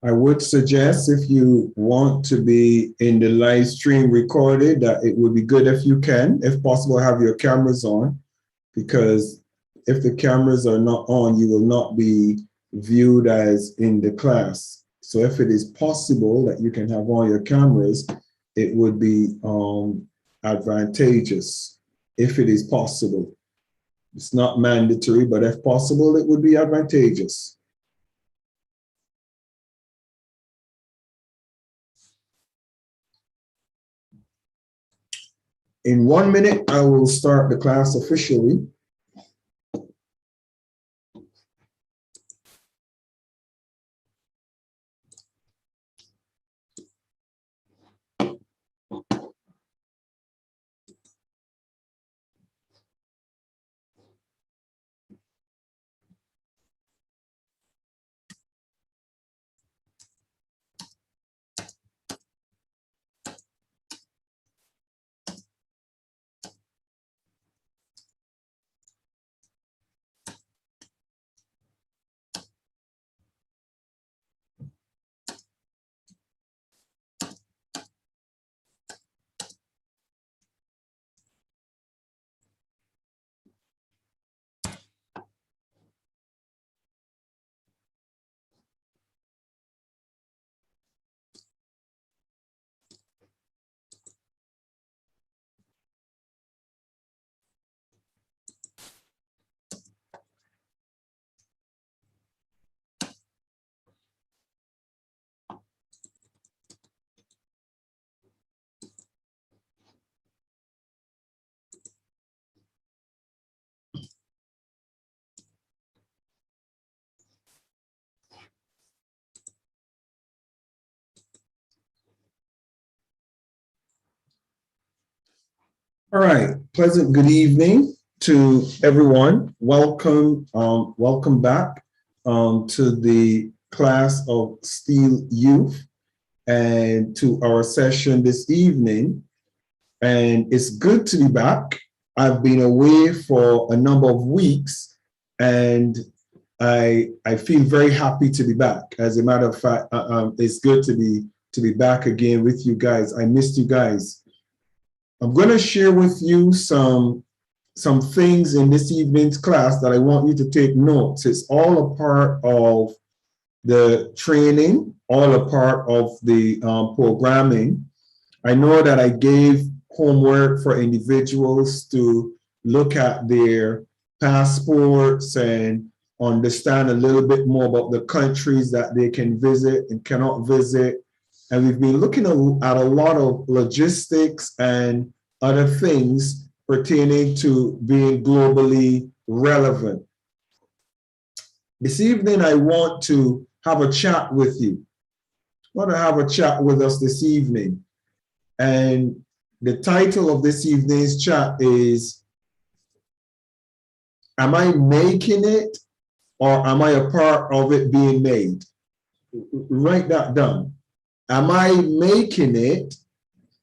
I would suggest if you want to be in the live stream recorded, that it would be good if you can, if possible, have your cameras on, because if the cameras are not on, you will not be viewed as in the class. So if it is possible that you can have on your cameras, it would be advantageous if it is possible. It's not mandatory, but if possible, it would be advantageous. In 1 minute, I will start the class officially. All right, pleasant good evening to everyone. Welcome, welcome back to the class of Steele Youth and to our session this evening. And it's good to be back. I've been away for a number of weeks, and I feel very happy to be back. As a matter of fact, it's good to be back again with you guys. I missed you guys. I'm going to share with you some things in this evening's class that I want you to take notes. It's all a part of the training, all a part of the programming. I know that I gave homework for individuals to look at their passports and understand a little bit more about the countries that they can visit and cannot visit. And we've been looking at a lot of logistics and other things pertaining to being globally relevant. This evening, I want to have a chat with you. I want to have a chat with us this evening. And the title of this evening's chat is, am I making it or am I a part of it being made? Write that down. Am I making it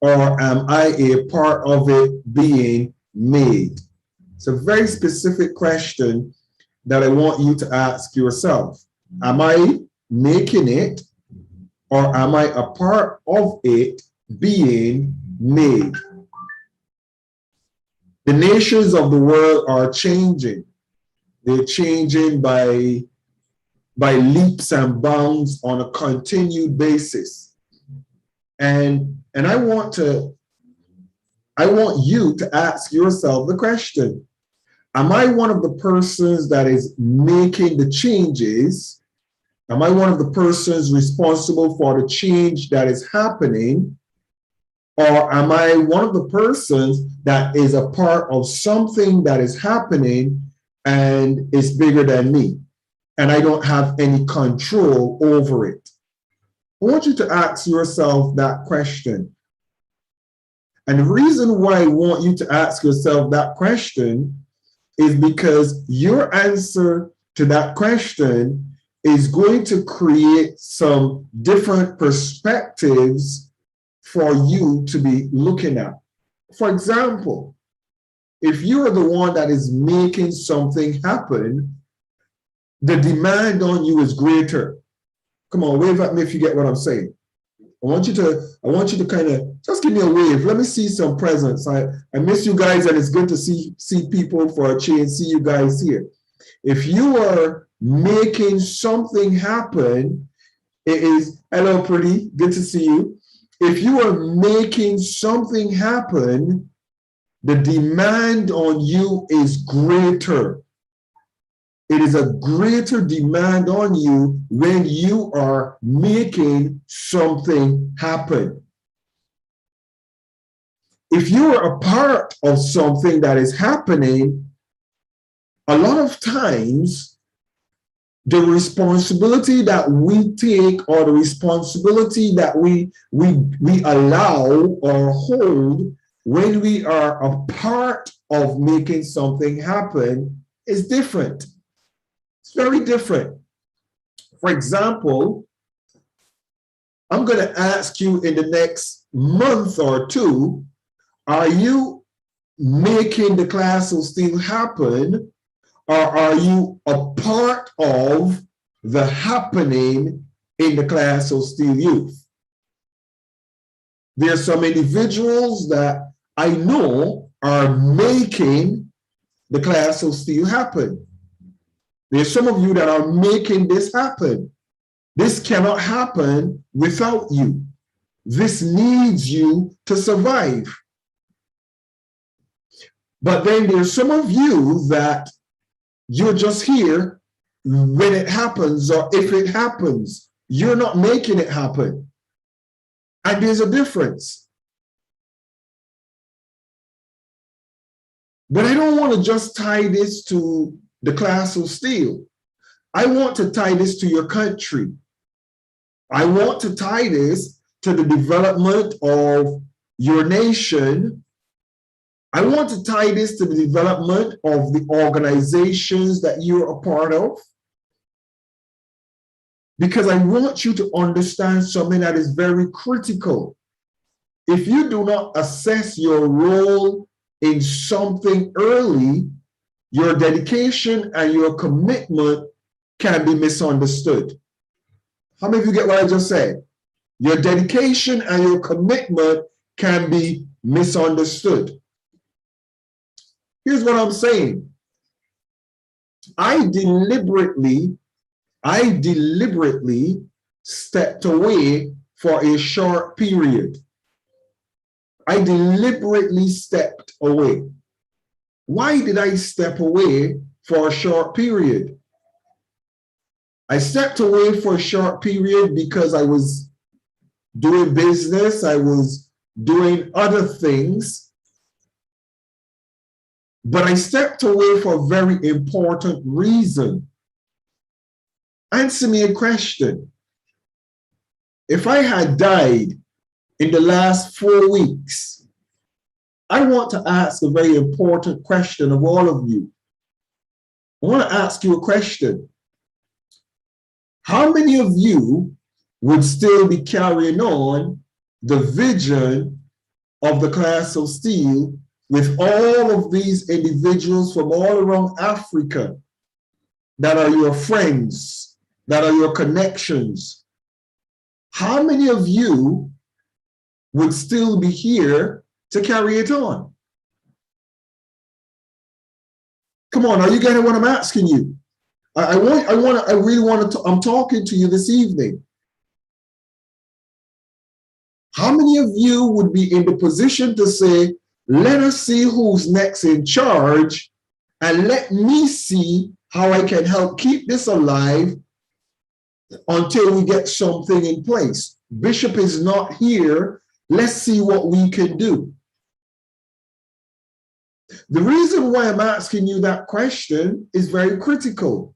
or am I a part of it being made? It's a very specific question that I want you to ask yourself. Am I making it or am I a part of it being made? The nations of the world are changing. They're changing by leaps and bounds on a continued basis. And I want you to ask yourself the question, am I one of the persons that is making the changes? Am I one of the persons responsible for the change that is happening? Or am I one of the persons that is a part of something that is happening and is bigger than me, and I don't have any control over it? I want you to ask yourself that question. And the reason why I want you to ask yourself that question is because your answer to that question is going to create some different perspectives for you to be looking at. For example, if you're the one that is making something happen, the demand on you is greater Come on, wave at me if you get what I'm saying. I want you to kind of just give me a wave. Let me see some presence. I miss you guys, and it's good to see people for a change, see you guys here. If you are making something happen, it is, hello, pretty, good to see you. If you are making something happen, the demand on you is greater. It is a greater demand on you when you are making something happen. If you are a part of something that is happening, a lot of times the responsibility that we take or the responsibility that we allow or hold when we are a part of making something happen is different. It's very different. For example, I'm going to ask you in the next month or two, are you making the class of Steele happen, or are you a part of the happening in the class of Steele Youth? There are some individuals that I know are making the class of Steele happen. There's some of you that are making this happen. This cannot happen without you. This needs you to survive. But then there's some of you that you're just here when it happens or if it happens. You're not making it happen. And there's a difference. But I don't want to just tie this to the class of Steele. I want to tie this to your country. I want to tie this to the development of your nation. I want to tie this to the development of the organizations that you're a part of. Because I want you to understand something that is very critical. If you do not assess your role in something early, your dedication and your commitment can be misunderstood. How many of you get what I just said? Your dedication and your commitment can be misunderstood. Here's what I'm saying. I deliberately stepped away for a short period. I deliberately stepped away. Why did I step away for a short period? I stepped away for a short period because I was doing business, I was doing other things. But I stepped away for a very important reason. Answer me a question. If I had died in the last 4 weeks, I want to ask a very important question of all of you. I want to ask you a question. How many of you would still be carrying on the vision of the class of Steele with all of these individuals from all around Africa that are your friends, that are your connections? How many of you would still be here to carry it on? Come on, are you getting what I'm asking you? I'm talking to you this evening. How many of you would be in the position to say, let us see who's next in charge, and let me see how I can help keep this alive until we get something in place? Bishop is not here. Let's see what we can do. The reason why I'm asking you that question is very critical.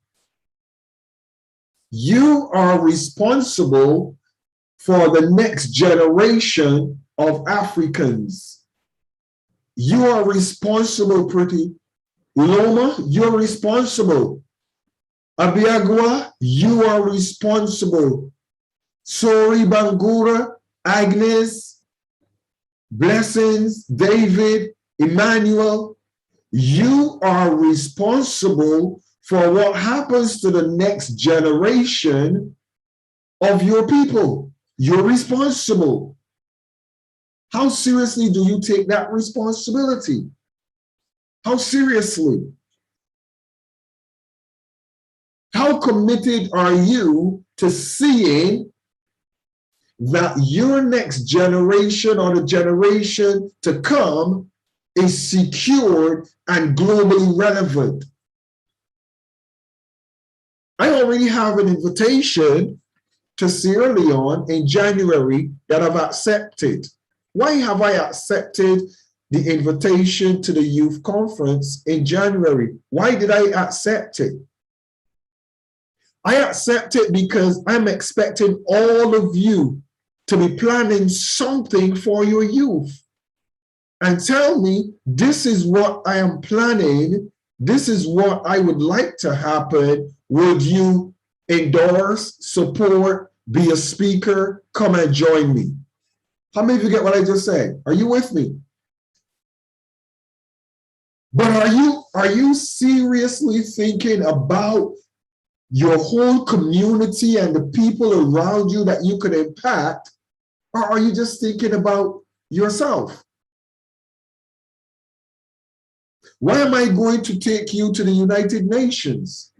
You are responsible for the next generation of Africans. You are responsible, Pretty. Loma, you're responsible. Abiagwa, you are responsible. Sori Bangura, Agnes, Blessings, David, Emmanuel, you are responsible for what happens to the next generation of your people. You're responsible. How seriously do you take that responsibility? How seriously? How committed are you to seeing that your next generation or the generation to come is secured and globally relevant? I already have an invitation to Sierra Leone in January that I've accepted. Why have I accepted the invitation to the youth conference in January? Why did I accept it? I accept it because I'm expecting all of you to be planning something for your youth and tell me, this is what I am planning. This is what I would like to happen. Would you endorse, support, be a speaker, come and join me? How many of you get what I just said? Are you with me? But are you seriously thinking about your whole community and the people around you that you could impact? Or are you just thinking about yourself? Why am I going to take you to the United Nations?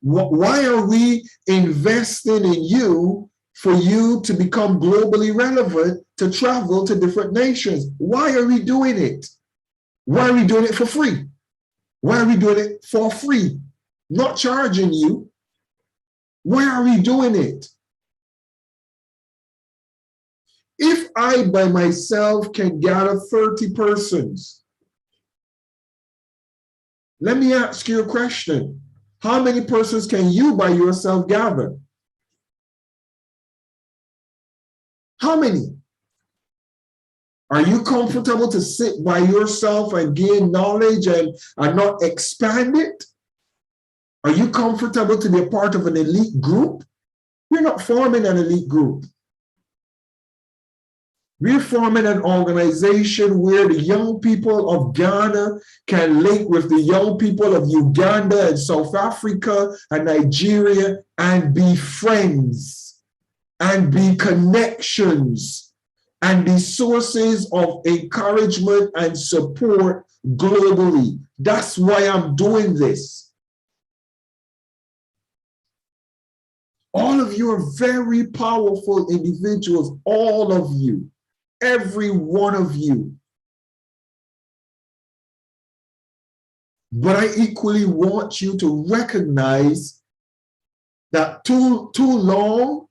Why are we investing in you for you to become globally relevant, to travel to different nations? Why are we doing it? Why are we doing it for free? Why are we doing it for free? Not charging you. Why are we doing it? If I by myself can gather 30 persons, let me ask you a question. How many persons can you by yourself gather? How many? Are you comfortable to sit by yourself and gain knowledge and not expand it? Are you comfortable to be a part of an elite group? We're not forming an elite group. We're forming an organization where the young people of Ghana can link with the young people of Uganda and South Africa and Nigeria and be friends and be connections and be sources of encouragement and support globally. That's why I'm doing this. All of you are very powerful individuals, all of you. Every one of you. But I equally want you to recognize that too long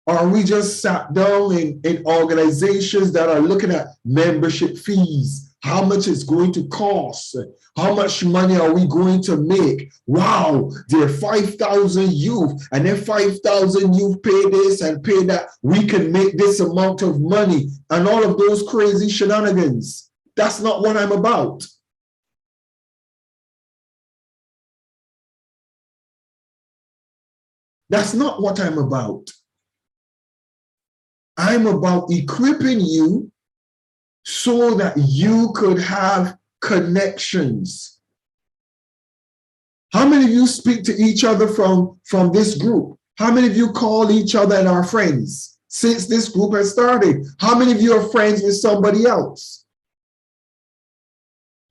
are we just sat down in organizations that are looking at membership fees, how much it's going to cost, how much money are we going to make? Wow, there are 5,000 youth, and then 5,000 youth pay this and pay that. We can make this amount of money, and all of those crazy shenanigans. That's not what I'm about. That's not what I'm about. I'm about equipping you so that you could have connections. How many of you speak to each other from this group? How many of you call each other and are friends since this group has started? How many of you are friends with somebody else?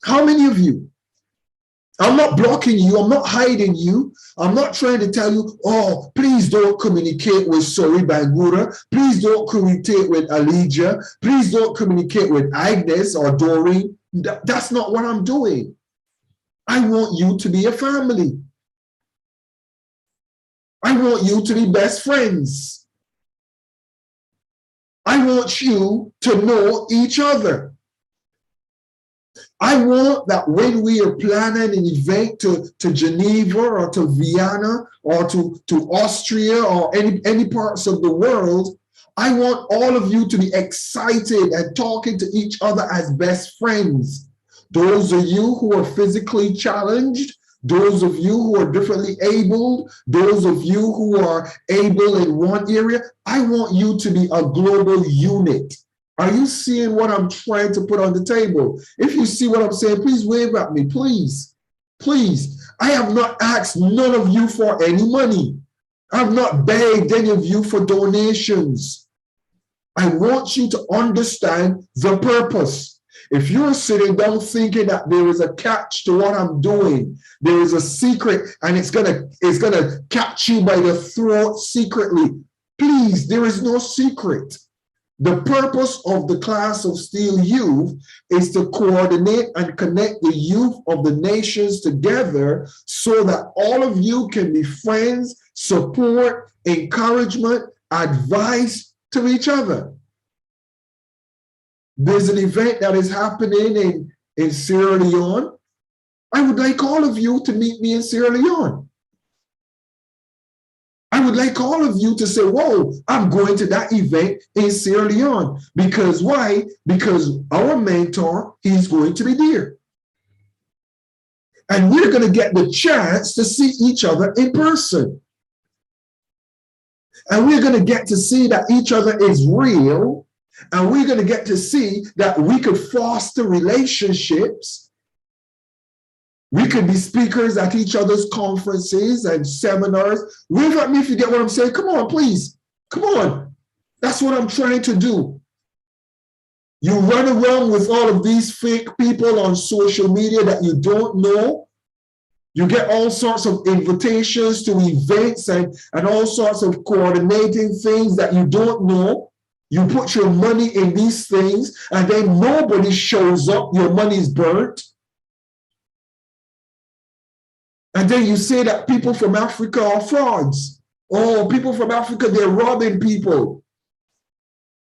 How many of you? I'm not blocking you. I'm not hiding you. I'm not trying to tell you, oh, please don't communicate with Sori Bangura. Please don't communicate with Alija. Please don't communicate with Agnes or Doreen. That's not what I'm doing. I want you to be a family. I want you to be best friends. I want you to know each other. I want that when we are planning an event to Geneva or to Vienna or to Austria or any parts of the world, I want all of you to be excited and talking to each other as best friends. Those of you who are physically challenged, those of you who are differently abled, those of you who are able in one area, I want you to be a global unit. Are you seeing what I'm trying to put on the table? If you see what I'm saying, please wave at me, please. Please. I have not asked none of you for any money. I've not begged any of you for donations. I want you to understand the purpose. If you're sitting down thinking that there is a catch to what I'm doing, there is a secret and it's gonna catch you by the throat secretly, please, there is no secret. The purpose of the class of Steele Youth is to coordinate and connect the youth of the nations together so that all of you can be friends, support, encouragement, advice to each other. There's an event that is happening in Sierra Leone. I would like all of you to meet me in Sierra Leone. I would like all of you to say, whoa, I'm going to that event in Sierra Leone. Because why? Because our mentor, he's going to be there. And we're going to get the chance to see each other in person. And we're going to get to see that each other is real. And we're going to get to see that we could foster relationships. We could be speakers at each other's conferences and seminars. Wave at me if you get what I'm saying. Come on, please. Come on. That's what I'm trying to do. You run around with all of these fake people on social media that you don't know. You get all sorts of invitations to events and all sorts of coordinating things that you don't know. You put your money in these things and then nobody shows up. Your money's burnt. And then you say that people from Africa are frauds. Oh, people from Africa, they're robbing people.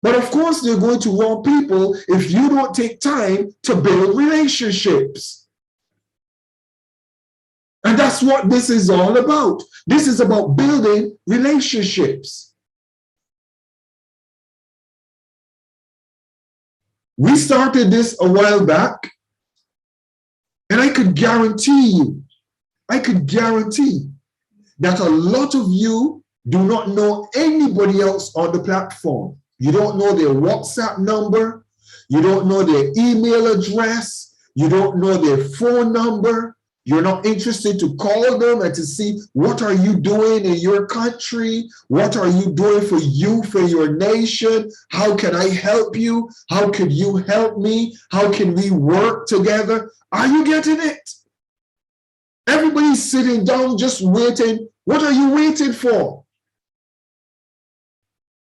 But of course, they're going to rob people if you don't take time to build relationships. And that's what this is all about. This is about building relationships. We started this a while back, and I could guarantee that a lot of you do not know anybody else on the platform. You don't know their WhatsApp number. You don't know their email address. You don't know their phone number. You're not interested to call them and to see what are you doing in your country? What are you doing for you, for your nation? How can I help you? How can you help me? How can we work together? Are you getting it? Everybody's sitting down just waiting. What are you waiting for?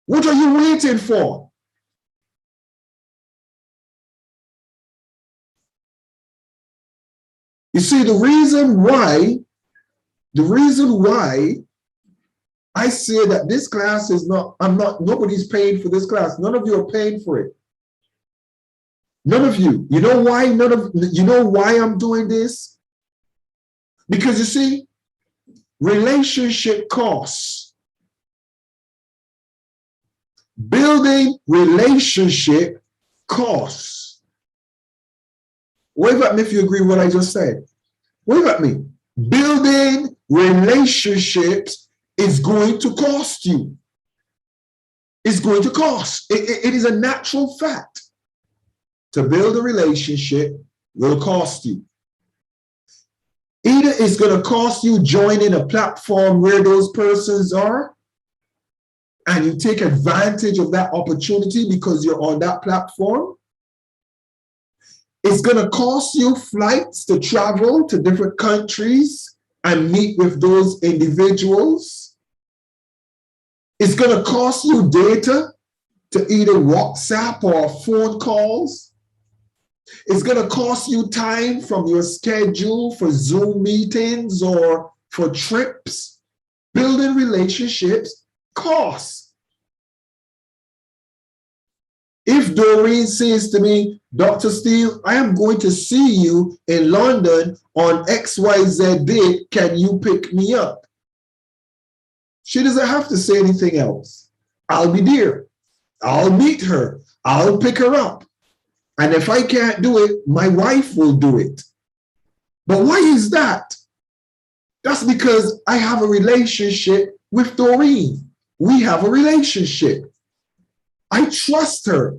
What are you waiting for? You see, the reason why I say that this class is nobody's paying for this class. None of you are paying for it. None of you. You know why? You know why I'm doing this? Because you see, relationship costs. Building relationship costs. Wave at me if you agree with what I just said. Wave at me. Building relationships is going to cost you. It's going to cost. It is a natural fact. To build a relationship will cost you. Either it's going to cost you joining a platform where those persons are, and you take advantage of that opportunity because you're on that platform. It's going to cost you flights to travel to different countries and meet with those individuals. It's going to cost you data to either WhatsApp or phone calls. It's going to cost you time from your schedule for Zoom meetings or for trips. Building relationships costs. If Doreen says to me, Dr. Steele, I am going to see you in London on XYZ date, can you pick me up? She doesn't have to say anything else. I'll be there. I'll meet her. I'll pick her up. And if I can't do it, my wife will do it. But why is that? That's because I have a relationship with Doreen. We have a relationship. I trust her.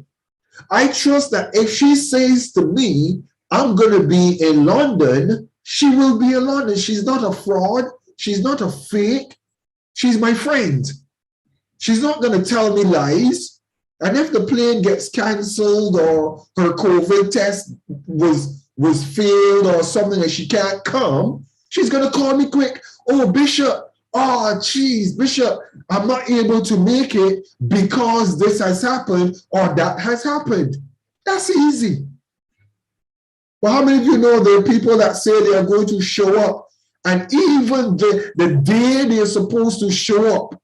I trust that if she says to me, I'm going to be in London, she will be in London. She's not a fraud. She's not a fake. She's my friend. She's not going to tell me lies. And if the plane gets canceled or her COVID test was failed or something and she can't come, she's going to call me quick. Oh, Bishop, oh, geez, Bishop, I'm not able to make it because this has happened or that has happened. That's easy. But how many of you know there are people that say they are going to show up, and even the day they're supposed to show up,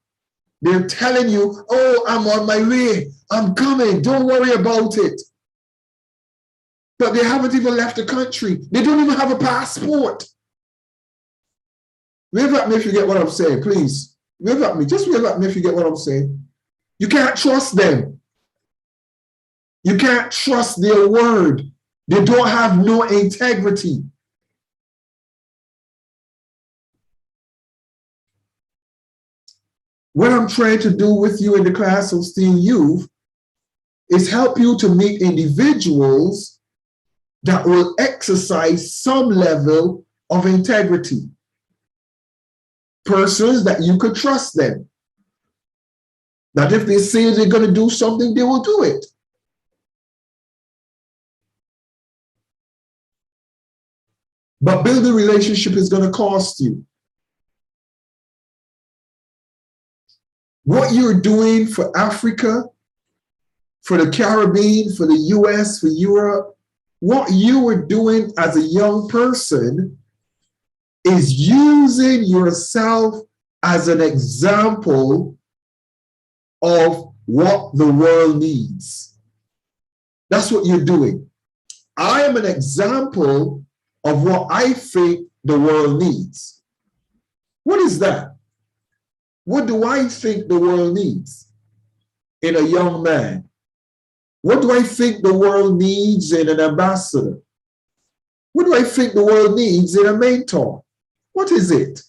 they're telling you, oh, I'm on my way, I'm coming, don't worry about it. But they haven't even left the country. They don't even have a passport. Wave at me if you get what I'm saying, please. Wave at me, just wave at me if you get what I'm saying. You can't trust them. You can't trust their word. They don't have no integrity. What I'm trying to do with you in the class of Steele Youth is help you to meet individuals that will exercise some level of integrity. Persons that you could trust them. That if they say they're going to do something, they will do it. But building a relationship is going to cost you. What you're doing for Africa, for the Caribbean, for the US, for Europe, what you were doing as a young person is using yourself as an example of what the world needs. That's what you're doing. I am an example of what I think the world needs. What is that? What do I think the world needs in a young man? What do I think the world needs in an ambassador? What do I think the world needs in a mentor? What is it?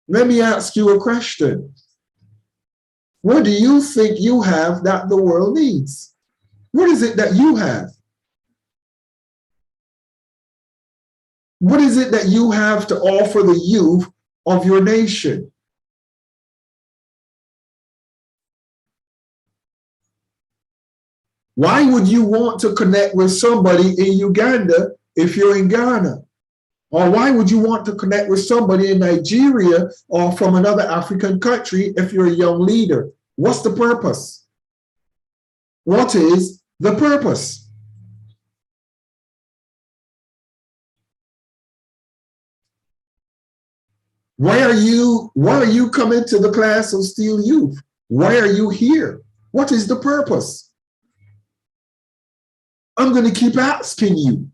Let me ask you a question. What do you think you have that the world needs? What is it that you have? What is it that you have to offer the youth of your nation? Why would you want to connect with somebody in Uganda if you're in Ghana? Or why would you want to connect with somebody in Nigeria or from another African country if you're a young leader? What's the purpose? What is the purpose? Why are you coming to the class of Steele Youth? Why are you here? What is the purpose? I'm going to keep asking you.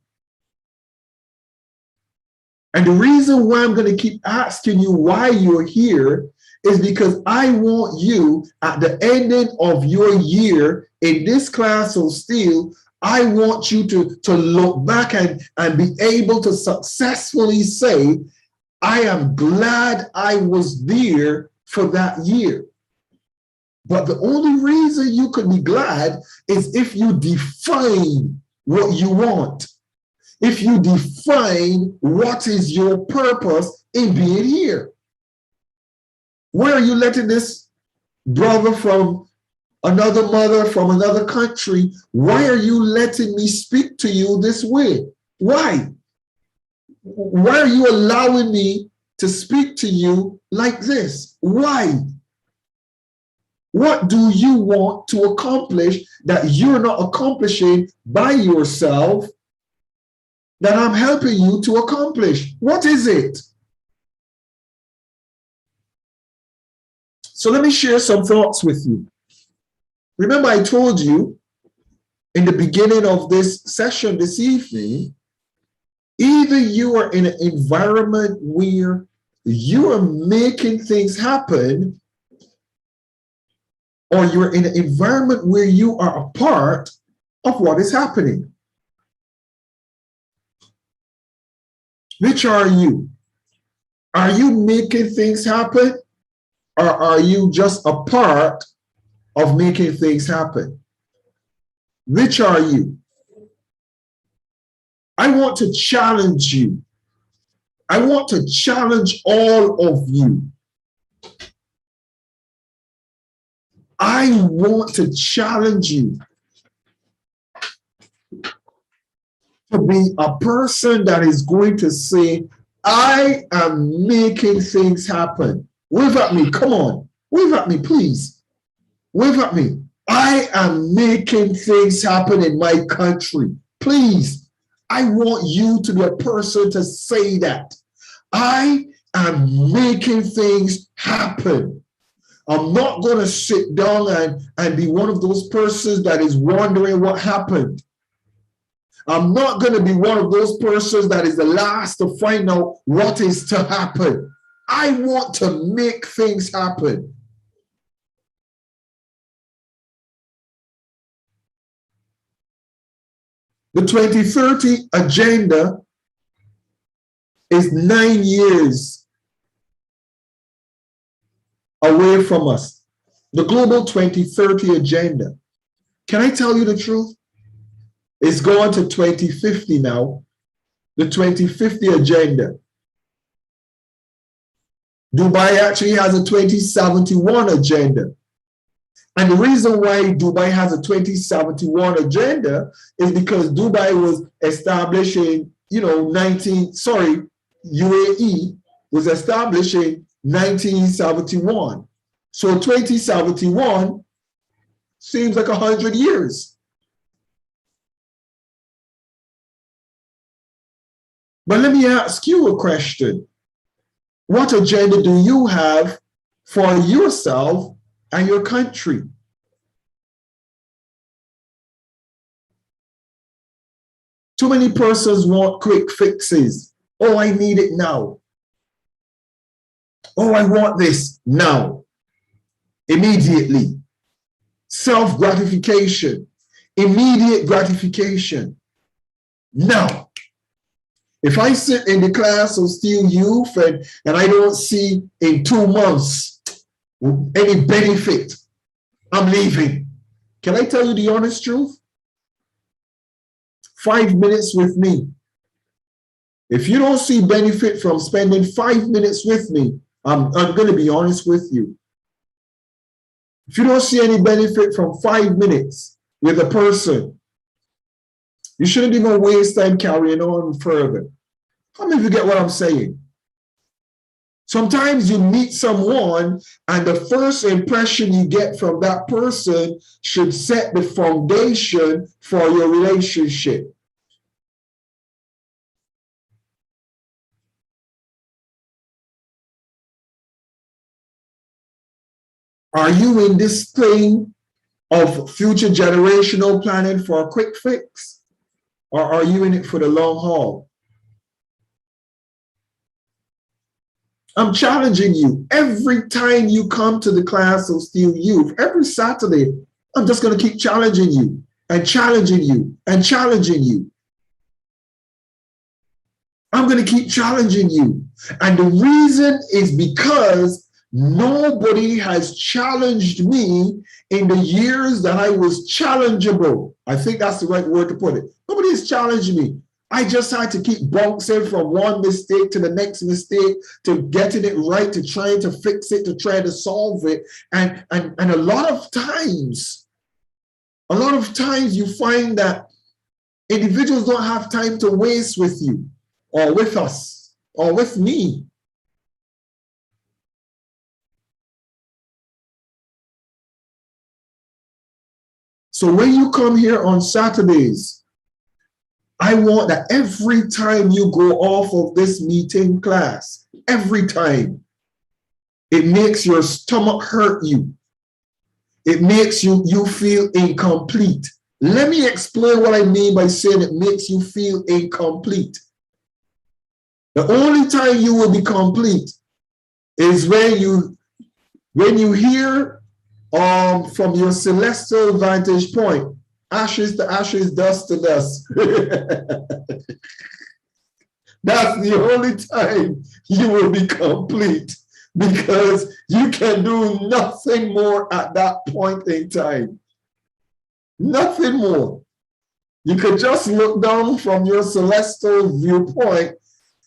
And the reason why I'm going to keep asking you why you're here is because I want you, at the ending of your year in this class of Steele, I want you to look back and be able to successfully say, I am glad I was there for that year. But the only reason you could be glad is if you define what you want. If you define what is your purpose in being here. Where are you letting this brother from another mother, from another country, why are you letting me speak to you this way? Why? Why are you allowing me to speak to you like this? Why? What do you want to accomplish that you're not accomplishing by yourself that I'm helping you to accomplish? What is it? So let me share some thoughts with you. Remember, I told you in the beginning of this session this evening, either you are in an environment where you are making things happen, or you're in an environment where you are a part of what is happening. Which are you? Are you making things happen, or are you just a part of making things happen? Which are you? I want to challenge you I want to challenge all of you. I want to challenge you to be a person that is going to say, I am making things happen. Wave at me, come on. Wave at me, please. Wave at me. I am making things happen in my country. Please, I want you to be a person to say that. I am making things happen. I'm not going to sit down and be one of those persons that is wondering what happened. I'm not going to be one of those persons that is the last to find out what is to happen. I want to make things happen. The 2030 agenda is 9 years away from us. The global 2030 agenda. Can I tell you the truth? It's going to 2050 now. The 2050 agenda. Dubai actually has a 2071 agenda. And the reason why Dubai has a 2071 agenda is because Dubai was established in, UAE was established in 1971. So 2071 seems like 100 years. But let me ask you a question. What agenda do you have for yourself and your country? Too many persons want quick fixes. Oh, I need it now. Oh, I want this now. Immediately. Self-gratification. Immediate gratification. Now. If I sit in the class of Steele Youth and I don't see in 2 months any benefit, I'm leaving. Can I tell you the honest truth? 5 minutes with me. If you don't see benefit from spending 5 minutes with me, I'm going to be honest with you. If you don't see any benefit from 5 minutes with a person, you shouldn't even waste time carrying on further. How many of you get what I'm saying? Sometimes you meet someone and the first impression you get from that person should set the foundation for your relationship. Are you in this thing of future generational planning for a quick fix? Or are you in it for the long haul? I'm challenging you. Every time you come to the class of Steele Youth, every Saturday, I'm just going to keep challenging you and challenging you and challenging you. I'm going to keep challenging you. And the reason is because nobody has challenged me in the years that I was challengeable. I think that's the right word to put it. Nobody has challenged me. I just had to keep bouncing from one mistake to the next mistake, to getting it right, to trying to fix it, to try to solve it. And a lot of times you find that individuals don't have time to waste with you or with us or with me. So when you come here on Saturdays, I want that every time you go off of this meeting class, every time, it makes your stomach hurt you. It makes you feel incomplete. Let me explain what I mean by saying it makes you feel incomplete. The only time you will be complete is when you hear from your celestial vantage point, ashes to ashes, dust to dust. That's the only time you will be complete, because you can do nothing more at that point in time. Nothing more. You could just look down from your celestial viewpoint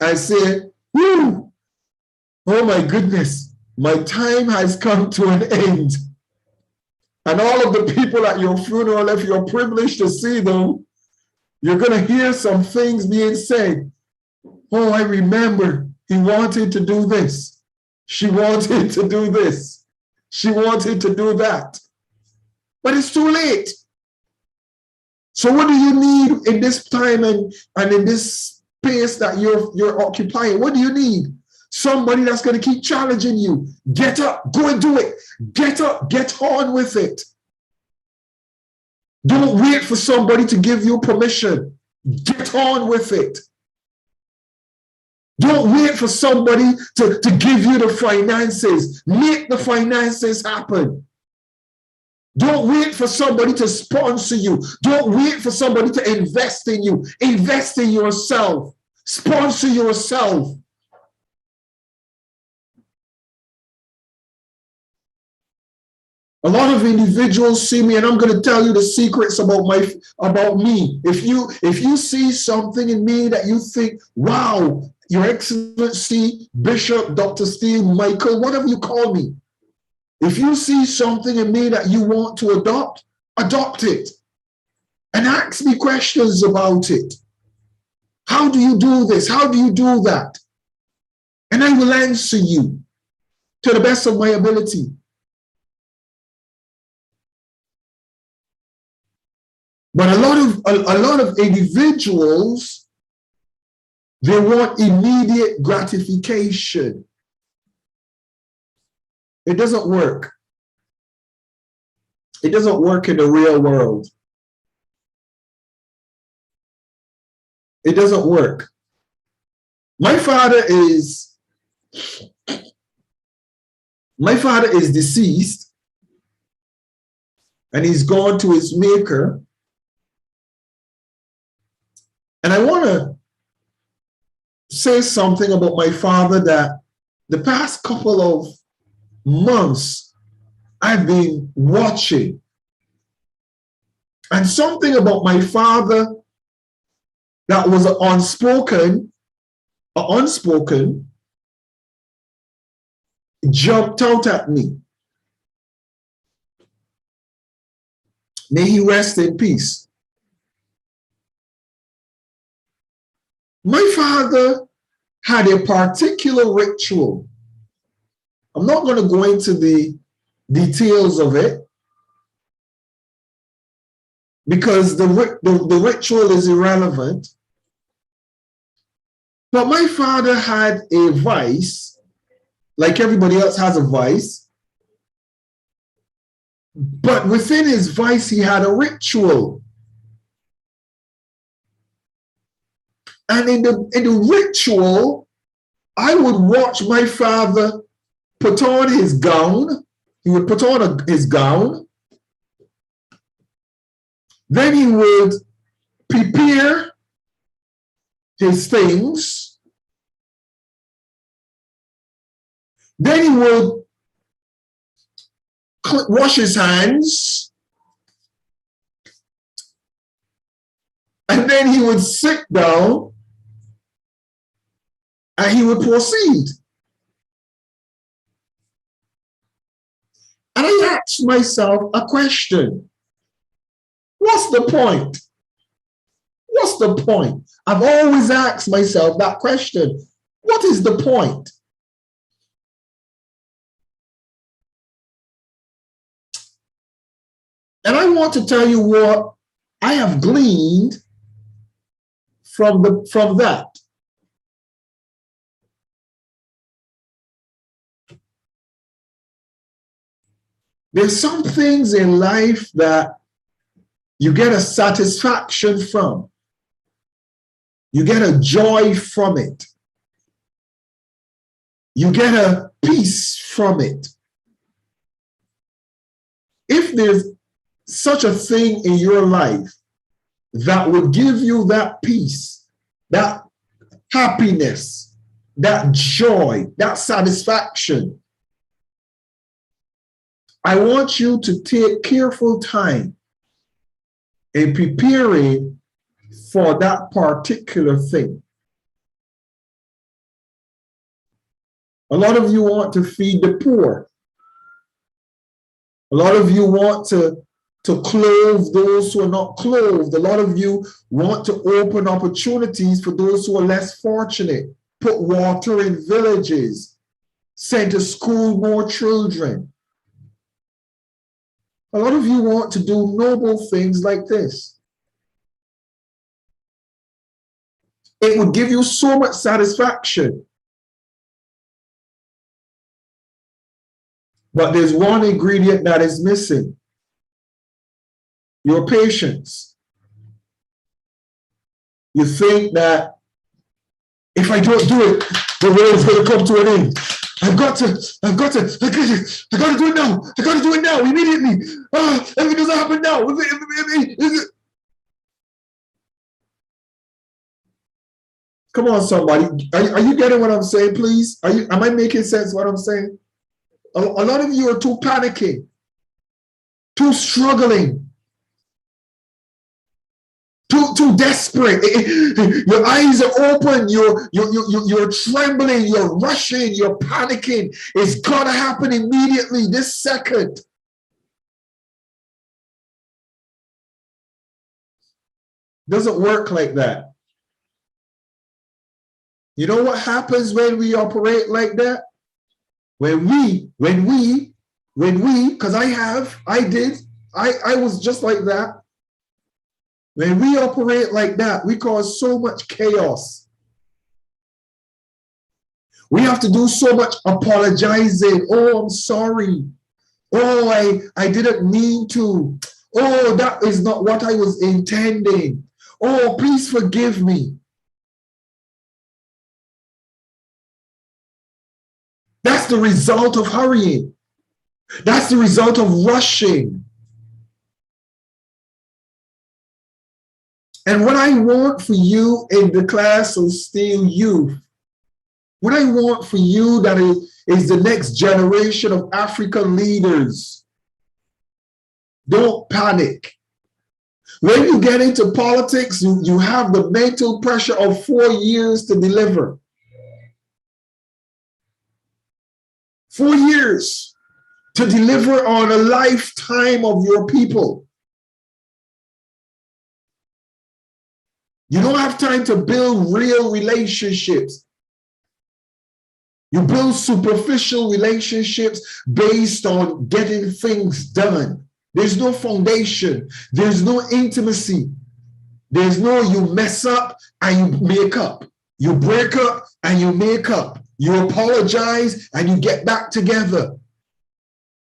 and say, Woo! Oh my goodness, my time has come to an end. And all of the people at your funeral, if you're privileged to see them, you're going to hear some things being said. Oh, I remember he wanted to do this. She wanted to do this. She wanted to do that. But it's too late. So what do you need in this time and in this space that you're occupying? What do you need? Somebody that's going to keep challenging you. Get up, go and do it. Get up, get on with it. Don't wait for somebody to give you permission. Get on with it. Don't wait for somebody to give you the finances. Make the finances happen. Don't wait for somebody to sponsor you. Don't wait for somebody to invest in you. Invest in yourself. Sponsor yourself. A lot of individuals see me, and I'm going to tell you the secrets about me. If you see something in me that you think, wow, Your Excellency, Bishop, Dr. Steele, Michael, whatever you call me, if you see something in me that you want to adopt, adopt it. And ask me questions about it. How do you do this? How do you do that? And I will answer you to the best of my ability. But a lot of individuals, they want immediate gratification. It doesn't work. It doesn't work in the real world. It doesn't work. My father is deceased, and he's gone to his maker. And I want to say something about my father that the past couple of months I've been watching. And something about my father that was unspoken jumped out at me. May he rest in peace. My father had a particular ritual. I'm not going to go into the details of it because the ritual is irrelevant. But my father had a vice, like everybody else has a vice. But within his vice, he had a ritual. And in the ritual, I would watch my father put on his gown. He would put on his gown. Then he would prepare his things. Then he would wash his hands. And then he would sit down and he would proceed. And I asked myself a question. What's the point? What's the point? I've always asked myself that question. What is the point? And I want to tell you what I have gleaned from that. There's some things in life that you get a satisfaction from. You get a joy from it. You get a peace from it. If there's such a thing in your life that would give you that peace, that happiness, that joy, that satisfaction, I want you to take careful time in preparing for that particular thing. A lot of you want to feed the poor. A lot of you want to clothe those who are not clothed. A lot of you want to open opportunities for those who are less fortunate, put water in villages, send to school more children. A lot of you want to do noble things like this. It would give you so much satisfaction. But there's one ingredient that is missing: your patience. You think that if I don't do it, the world is going to come to an end. I got to do it now. I got to do it now, immediately. If it doesn't happen now, come on, somebody. Are you getting what I'm saying, please? Am I making sense what I'm saying? A lot of you are too panicking, too struggling, too desperate. Your eyes are open. You're trembling. You're rushing. You're panicking. It's gotta happen immediately, this second. Doesn't work like that. You know what happens when we operate like that? When we, because I was just like that. When we operate like that, we cause so much chaos. We have to do so much apologizing. Oh, I'm sorry. Oh, I didn't mean to. Oh, that is not what I was intending. Oh, please forgive me. That's the result of hurrying. That's the result of rushing. And what I want for you in the class of Steele Youth, what I want for you that is the next generation of African leaders, don't panic. When you get into politics, you have the mental pressure of 4 years to deliver. 4 years to deliver on a lifetime of your people. You don't have time to build real relationships. You build superficial relationships based on getting things done. There's no foundation. There's no intimacy. There's no you mess up and you make up. You break up and you make up. You apologize and you get back together.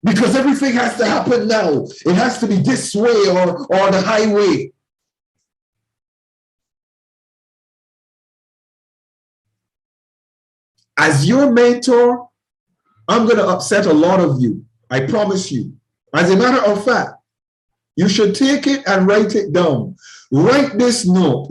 Because everything has to happen now. It has to be this way or the highway. As your mentor, I'm going to upset a lot of you. I promise you. As a matter of fact, you should take it and write it down. Write this note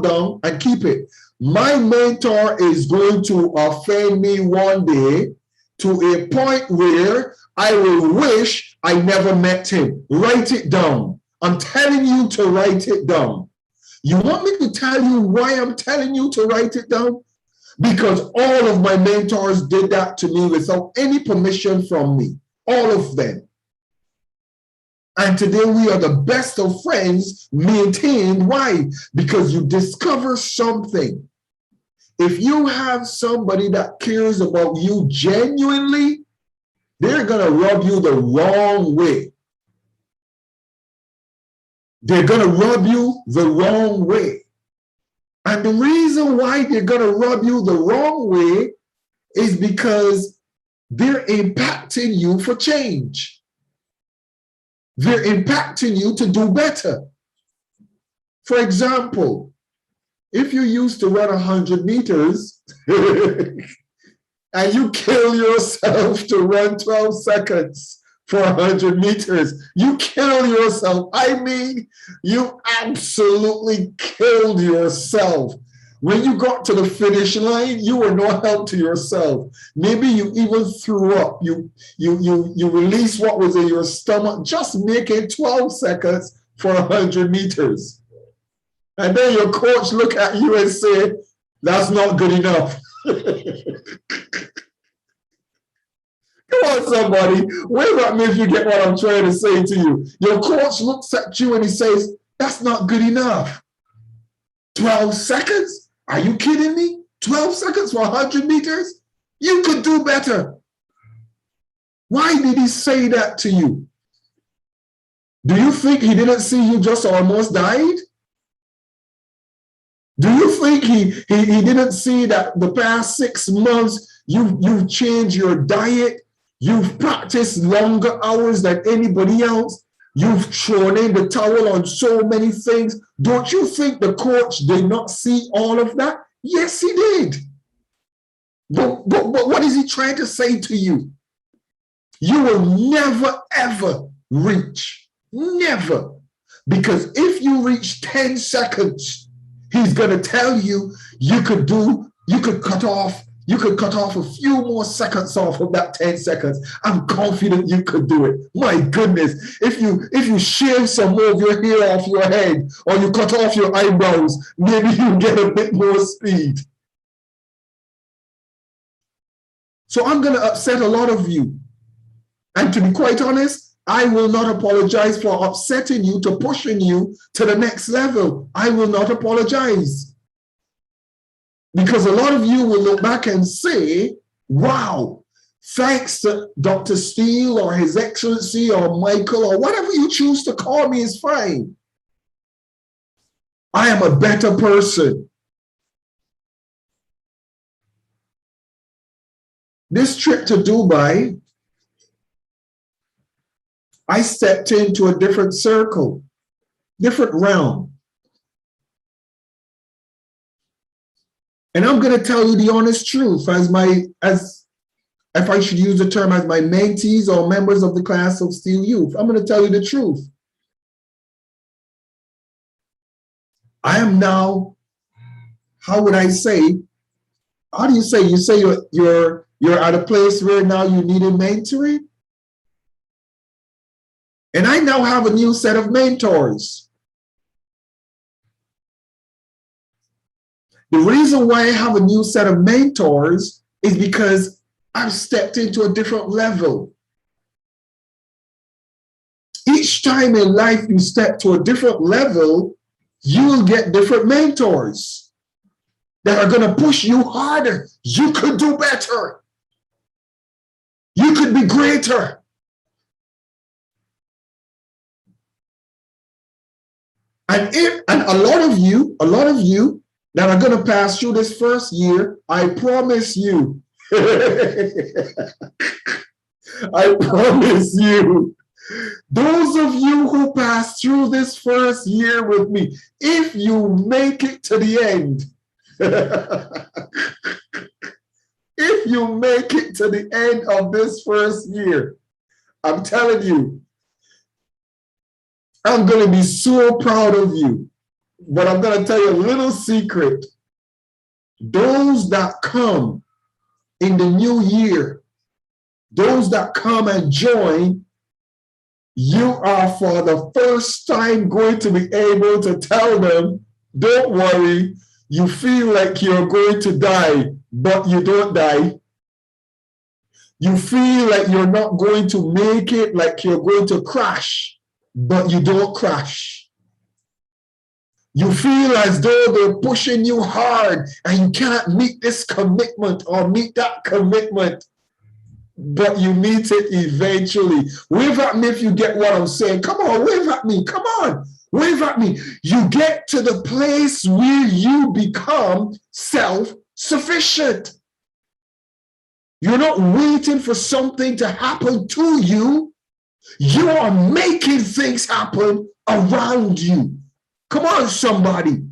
down and keep it. My mentor is going to offend me one day to a point where I will wish I never met him. Write it down. I'm telling you to write it down. You want me to tell you why I'm telling you to write it down? Because all of my mentors did that to me without any permission from me. All of them. And today we are the best of friends maintained. Why? Because you discover something. If you have somebody that cares about you genuinely, they're going to rub you the wrong way. They're going to rub you the wrong way. And the reason why they're going to rub you the wrong way is because they're impacting you for change. They're impacting you to do better. For example, if you used to run 100 meters and you kill yourself to run 12 seconds for 100 meters, you kill yourself. I mean, you absolutely killed yourself. When you got to the finish line, you were no help to yourself. Maybe you even threw up. You released what was in your stomach, just making 12 seconds for 100 meters. And then your coach look at you and say, that's not good enough. on, somebody. Wave at me if you get what I'm trying to say to you. Your coach looks at you and he says, that's not good enough. 12 seconds? Are you kidding me? 12 seconds for 100 meters? You could do better. Why did he say that to you? Do you think he didn't see you just almost died? Do you think he didn't see that the past 6 months you've changed your diet? You've practiced longer hours than anybody else. You've thrown in the towel on so many things. Don't you think the coach did not see all of that? Yes, he did. But what is he trying to say to you? You will never, ever reach. Never. Because if you reach 10 seconds, he's going to tell you you could cut off a few more seconds off of that 10 seconds. I'm confident you could do it. My goodness, if you shave some more of your hair off your head or you cut off your eyebrows, maybe you get a bit more speed. So I'm going to upset a lot of you. And to be quite honest, I will not apologize for upsetting you, to pushing you to the next level. I will not apologize. Because a lot of you will look back and say, wow, thanks to Dr. Steele or His Excellency or Michael or whatever you choose to call me is fine. I am a better person. This trip to Dubai, I stepped into a different circle, different realm. And I'm going to tell you the honest truth as if I should use the term, as my mentees or members of the class of Steele Youth. I'm going to tell you the truth. I am now, how would I say, how do you say? You say you're at a place where now you need a mentoring? And I now have a new set of mentors. The reason why I have a new set of mentors is because I've stepped into a different level. Each time in life you step to a different level, you'll get different mentors that are going to push you harder. You could do better. You could be greater. And a lot of you that are going to pass through this first year, I promise you, I promise you, those of you who pass through this first year with me, if you make it to the end, if you make it to the end of this first year, I'm telling you, I'm going to be so proud of you. But I'm going to tell you a little secret. Those that come in the new year, those that come and join, you are for the first time going to be able to tell them, don't worry, you feel like you're going to die, but you don't die. You feel like you're not going to make it, like you're going to crash, but you don't crash. You feel as though they're pushing you hard and you can't meet this commitment or meet that commitment, but you meet it eventually. Wave at me if you get what I'm saying. Come on, wave at me. Come on, wave at me. You get to the place where you become self-sufficient. You're not waiting for something to happen to you. You are making things happen around you. Come on, somebody.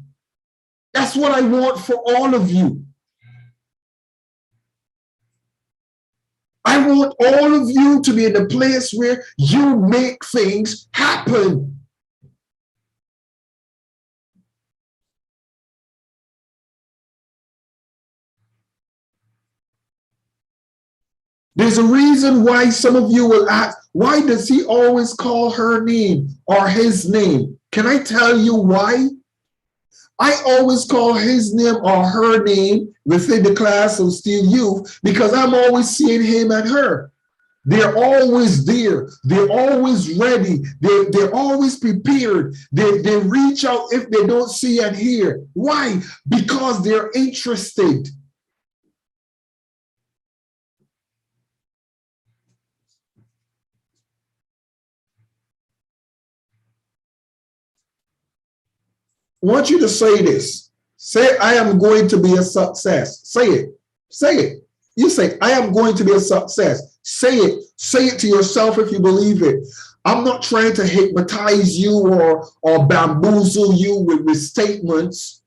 That's what I want for all of you. I want all of you to be in a place where you make things happen. There's a reason why some of you will ask, why does he always call her name or his name? Can I tell you why? I always call his name or her name within the class of Steele Youth because I'm always seeing him and her. They're always there. They're always ready. They're always prepared. They reach out if they don't see and hear. Why? Because they're interested. I want you to say this. Say, I am going to be a success. Say it. Say it. You say, I am going to be a success. Say it. Say it to yourself if you believe it. I'm not trying to hypnotize you or bamboozle you with statements.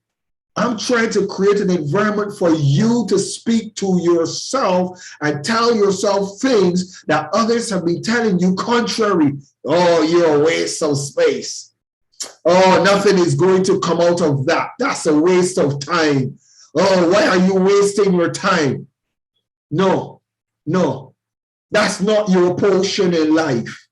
I'm trying to create an environment for you to speak to yourself and tell yourself things that others have been telling you contrary. Oh, you're a waste of space. Oh, nothing is going to come out of that. That's a waste of time. Oh, why are you wasting your time? No, no, that's not your portion in life.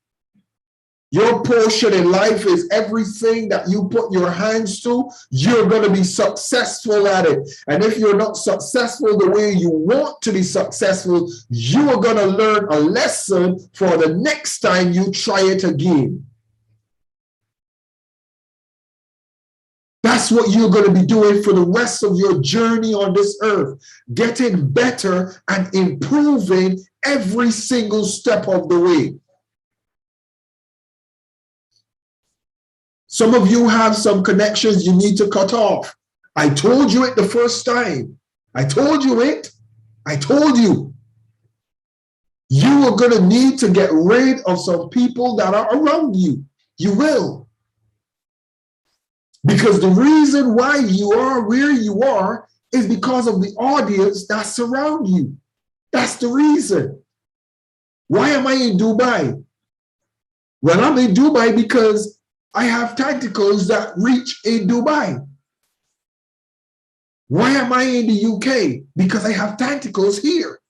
Your portion in life is everything that you put your hands to, you're going to be successful at it. And if you're not successful the way you want to be successful, you are going to learn a lesson for the next time you try it again. That's what you're going to be doing for the rest of your journey on this earth, getting better and improving every single step of the way. Some of you have some connections you need to cut off. I told you it the first time. I told you it. I told you. You are going to need to get rid of some people that are around you. You will. Because the reason why you are where you are is because of the audience that surround you. That's the reason. Why am I in Dubai? Well, I'm in Dubai because I have tentacles that reach in Dubai. Why am I in the UK? Because I have tentacles here.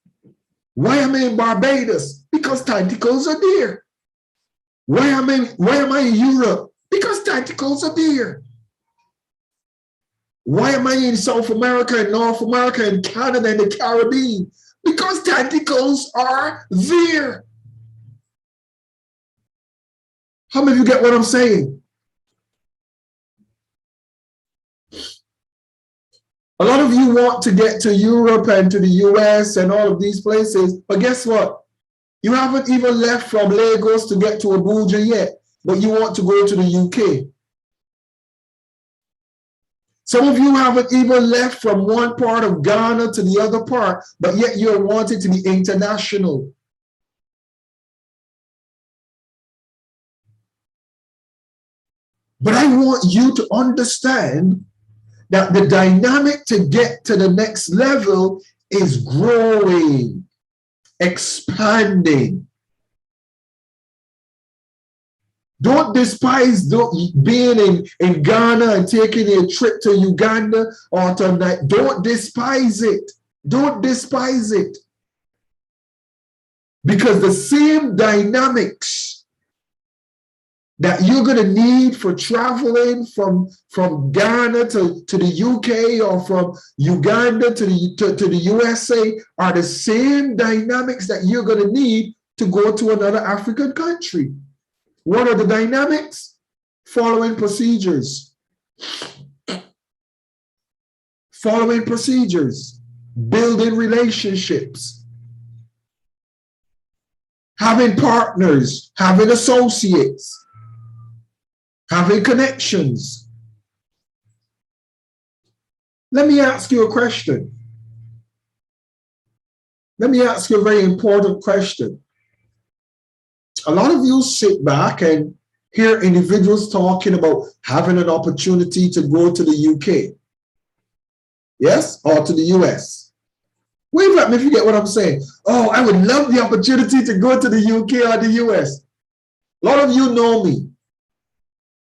Why am I in Barbados? Because tentacles are there. Why am I in Europe? Because tentacles are there. Why am I in South America and North America and Canada and the Caribbean? Because tentacles are there. How many of you get what I'm saying? A lot of you want to get to Europe and to the US and all of these places, but guess what? You haven't even left from Lagos to get to Abuja yet, but you want to go to the UK. Some of you haven't even left from one part of Ghana to the other part, but yet you're wanting to be international. But I want you to understand that the dynamic to get to the next level is growing, expanding. Don't despise being in Ghana and taking a trip to Uganda or to Nigeria. Don't despise it. Don't despise it. Because the same dynamics that you're going to need for traveling from Ghana to the UK or from Uganda to the USA are the same dynamics that you're going to need to go to another African country. What are the dynamics? Following procedures. Following procedures. Building relationships. Having partners. Having associates. Having connections. Let me ask you a question. Let me ask you a very important question. A lot of you sit back and hear individuals talking about having an opportunity to go to the UK. Yes? Or to the US. Wave at me if you get what I'm saying. Oh, I would love the opportunity to go to the UK or the US. A lot of you know me.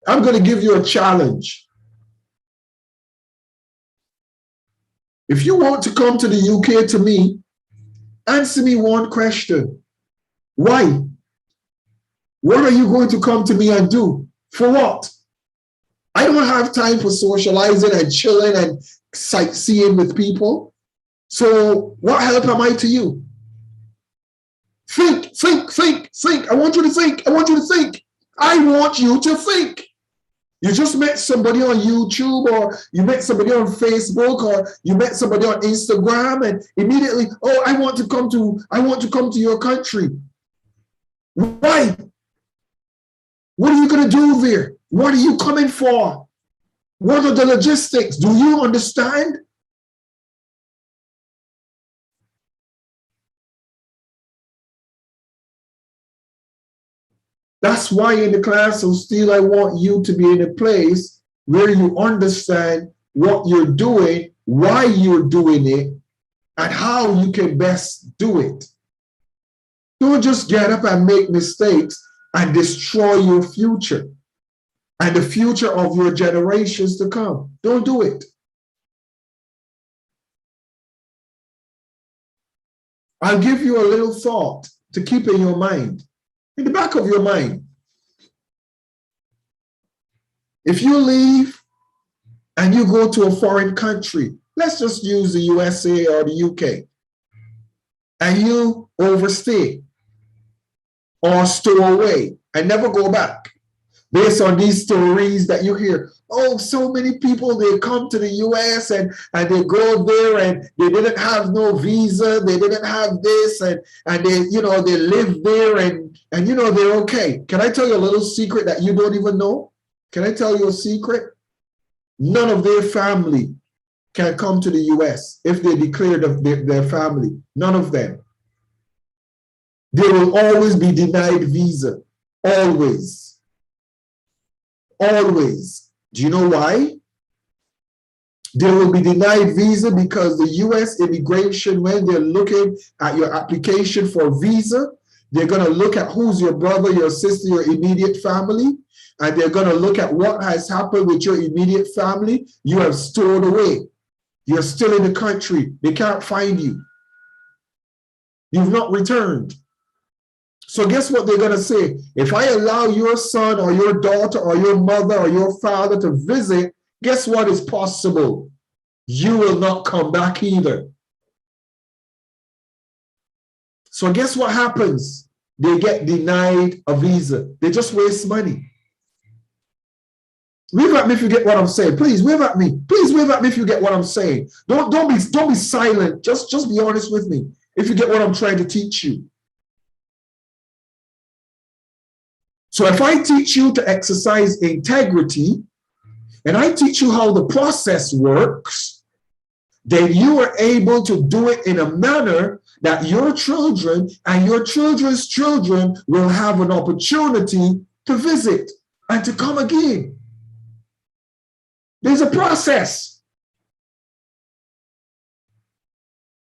I'm going to give you a challenge. If you want to come to the UK to me, answer me one question. Why? What are you going to come to me and do? For what? I don't have time for socializing and chilling and sightseeing with people. So what help am I to you? Think Think. I want you to think. I want you to think. I want you to think. You just met somebody on YouTube, or you met somebody on Facebook, or you met somebody on Instagram, and immediately, oh, I want to come to your country. Why? What are you going to do there? What are you coming for? What are the logistics? Do you understand? That's why in the class of Steele, I want you to be in a place where you understand what you're doing, why you're doing it, and how you can best do it. Don't just get up and make mistakes and destroy your future and the future of your generations to come. Don't do it. I'll give you a little thought to keep in your mind, in the back of your mind. If you leave and you go to a foreign country, let's just use the USA or the UK, and you overstay or stow away and never go back, based on these stories that you hear. Oh, so many people, they come to the US and they go there and they didn't have no visa, they didn't have this, and they, they live there and they're okay. Can I tell you a little secret that you don't even know? Can I tell you a secret? None of their family can come to the US if they declared their family. None of them. They will always be denied visa. Always. Always. Do you know why? They will be denied visa because the US immigration, when they're looking at your application for visa, they're going to look at who's your brother, your sister, your immediate family, and they're going to look at what has happened with your immediate family. You have stored away. You're still in the country. They can't find you. You've not returned. So guess what they're going to say? If I allow your son or your daughter or your mother or your father to visit, guess what is possible? You will not come back either. So guess what happens? They get denied a visa. They just waste money. Wave at me if you get what I'm saying. Please wave at me. Please wave at me if you get what I'm saying. Don't be silent. Just be honest with me if you get what I'm trying to teach you. So if I teach you to exercise integrity, and I teach you how the process works, then you are able to do it in a manner that your children and your children's children will have an opportunity to visit and to come again. There's a process.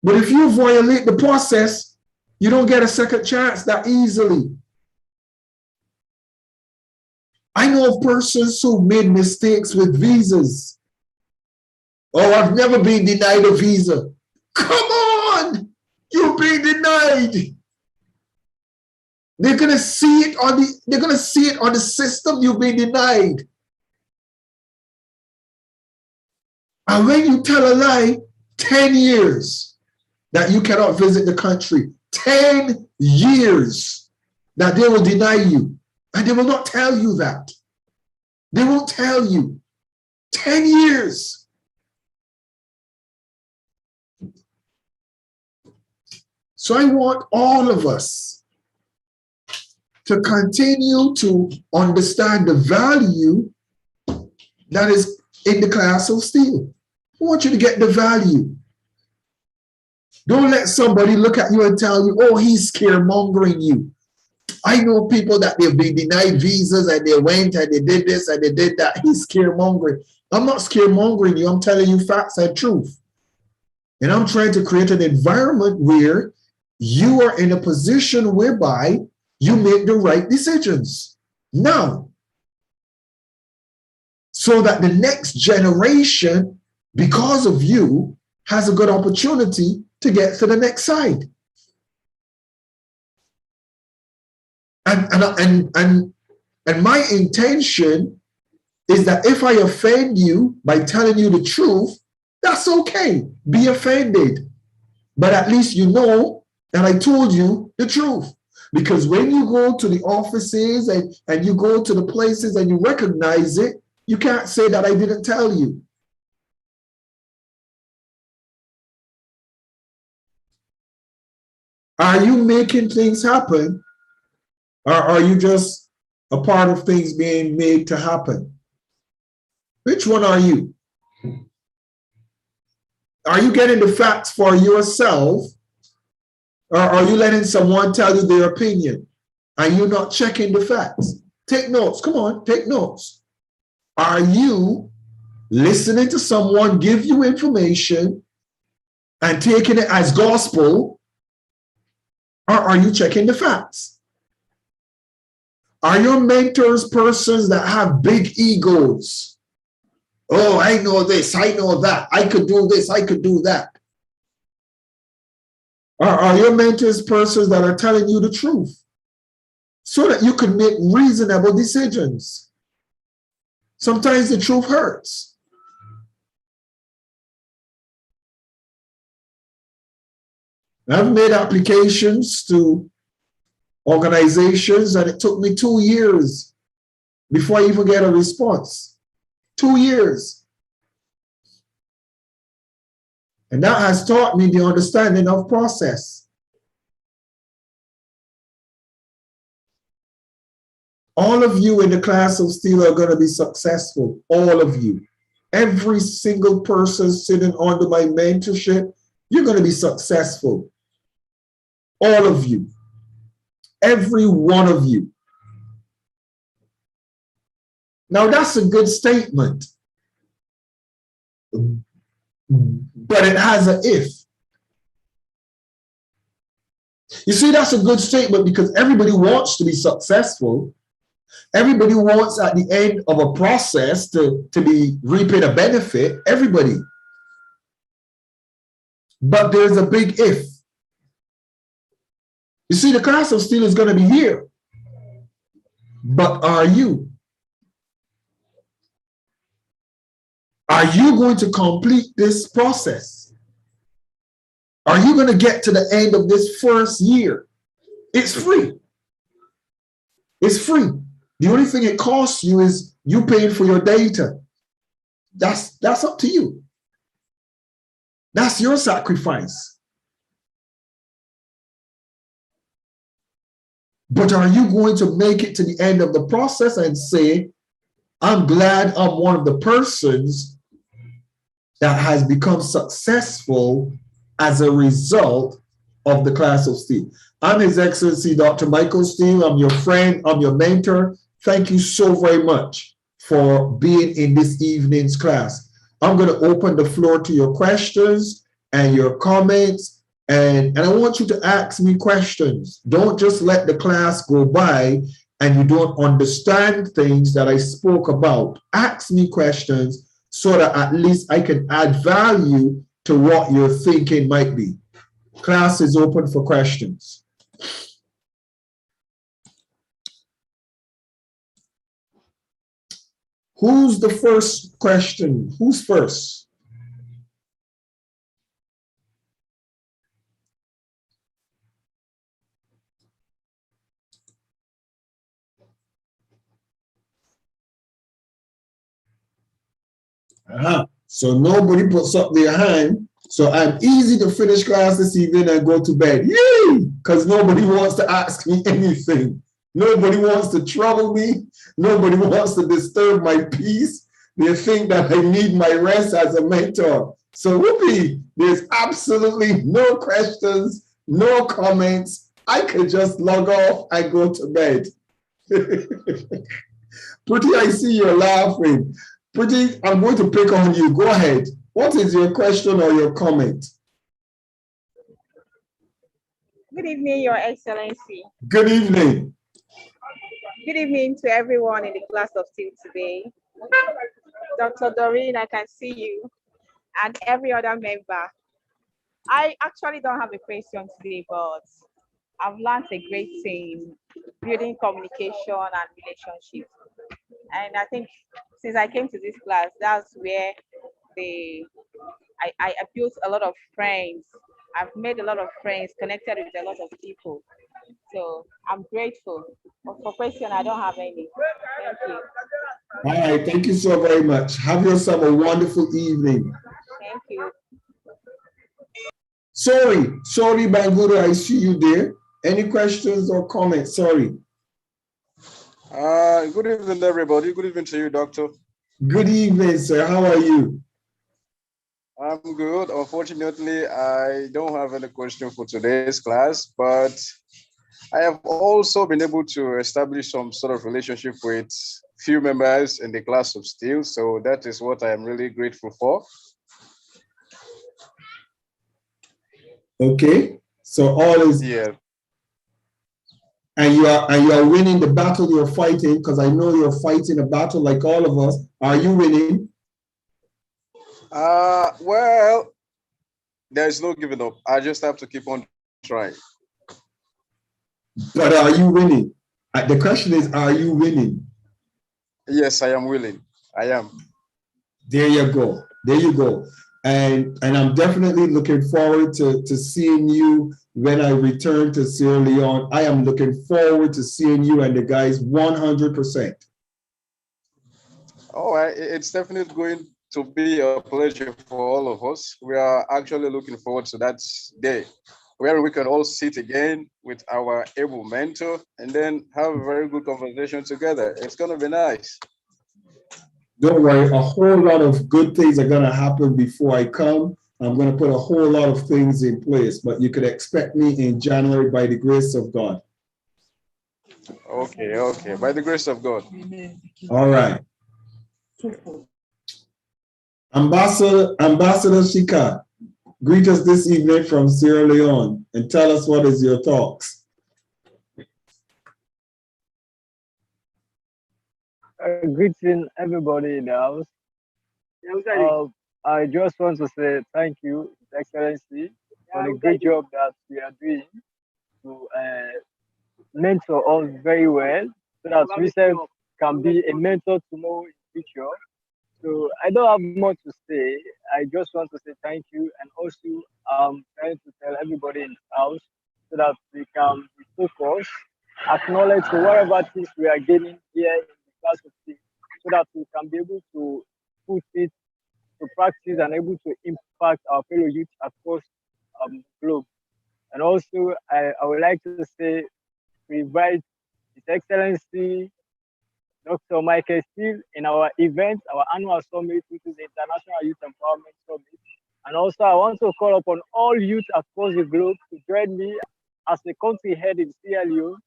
But if you violate the process, you don't get a second chance that easily. I know of persons who made mistakes with visas. Oh, I've never been denied a visa. Come on, you're being denied. They're gonna see it on the system. You've been denied. And when you tell a lie, 10 years that you cannot visit the country, 10 years that they will deny you. And they will not tell you that. They won't tell you. 10 years. So I want all of us to continue to understand the value that is in the class of Steele. I want you to get the value. Don't let somebody look at you and tell you, oh, he's scaremongering you. I know people that they've been denied visas and they went and they did this and they did that. He's scaremongering. I'm not scaremongering you. I'm telling you facts and truth. And I'm trying to create an environment where you are in a position whereby you make the right decisions now, so that the next generation, because of you, has a good opportunity to get to the next side. And my intention is that if I offend you by telling you the truth, that's okay. Be offended. But at least you know that I told you the truth. Because when you go to the offices and you go to the places and you recognize it, you can't say that I didn't tell you. Are you making things happen, or are you just a part of things being made to happen? Which one are you? Are you getting the facts for yourself, or are you letting someone tell you their opinion and you're not checking the facts? Take notes. Come on, take notes. Are you listening to someone give you information and taking it as gospel, or are you checking the facts? Are your mentors persons that have big egos? Oh, I know this, I know that, I could do this, I could do that. Or are your mentors persons that are telling you the truth so that you can make reasonable decisions? Sometimes the truth hurts. I've made applications to organizations and it took me 2 years before I even get a response. 2 years. And that has taught me the understanding of process. All of you in the class of Steele are going to be successful. All of you. Every single person sitting under my mentorship, you're going to be successful. All of you. Every one of you. Now that's a good statement, but it has an if. You see, that's a good statement because everybody wants to be successful. Everybody wants at the end of a process to be reaping a benefit. Everybody. But there's a big if. You see, the class of Steele is going to be here. But are you? Are you going to complete this process? Are you going to get to the end of this first year? It's free. It's free. The only thing it costs you is you paying for your data. That's up to you. That's your sacrifice. But are you going to make it to the end of the process and say, I'm glad I'm one of the persons that has become successful as a result of the class of Steele? I'm His Excellency Dr. Michael Steele. I'm your friend. I'm your mentor. Thank you so very much for being in this evening's class. I'm going to open the floor to your questions and your comments. And I want you to ask me questions. Don't just let the class go by and you don't understand things that I spoke about. Ask me questions so that at least I can add value to what your thinking might be. Class is open for questions. Who's the first question? Who's first? So nobody puts up their hand. So I'm easy to finish class this evening and go to bed. Yay! Because nobody wants to ask me anything. Nobody wants to trouble me. Nobody wants to disturb my peace. They think that I need my rest as a mentor. So whoopee, there's absolutely no questions, no comments. I could just log off and go to bed. Pretty, I see you're laughing. Pretty, I'm going to pick on you. Go ahead. What is your question or your comment? Good evening, Your Excellency. Good evening. Good evening to everyone in the class of Steele today. Dr. Doreen, I can see you, and every other member. I actually don't have a question today, but I've learned a great thing, building communication and relationships. And I think since I came to this class, that's where I built a lot of friends. I've made a lot of friends, connected with a lot of people. So I'm grateful. But for question, I don't have any. Thank you. All right, thank you so very much. Have yourself a wonderful evening. Thank you. Sorry, Bangudo, I see you there. Any questions or comments? Sorry. Good evening, everybody. Good evening to you, Doctor. Good evening, sir. How are you? I'm good. Unfortunately, I don't have any question for today's class, but I have also been able to establish some sort of relationship with few members in the class of Steele. So that is what I am really grateful for. Okay. So all is Yeah. and you are winning the battle you're fighting, because I know you're fighting a battle like all of us. Are you winning? Well, there's no giving up. I just have to keep on trying. But are you winning? The question is, are you winning? Yes, I am willing. I am. There you go. There you go. And I'm definitely looking forward to seeing you when I return to Sierra Leone. I am looking forward to seeing you and the guys 100%. Oh, it's definitely going to be a pleasure for all of us. We are actually looking forward to that day where we can all sit again with our able mentor and then have a very good conversation together. It's going to be nice. Don't worry, a whole lot of good things are going to happen before I come. I'm going to put a whole lot of things in place, but you could expect me in January by the grace of God. Okay. By the grace of God. All right. Ambassador Shika, greet us this evening from Sierra Leone and tell us what is your thoughts. Greeting everybody in the house. I just want to say thank you, His Excellency, for the great job that we are doing to mentor us very well, so that we can be a mentor tomorrow in the future. So I don't have much to say. I just want to say thank you, and also trying to tell everybody in the house so that we can be focused, acknowledge whatever things we are gaining here in the class of things, so that we can be able to put it to practice and able to impact our fellow youth across the globe. And also, I would like to say, we invite His Excellency Dr. Michael Steele in our event, our annual summit, which is the International Youth Empowerment Summit. And also, I want to call upon all youth across the globe to join me as the country head in Sierra Leone.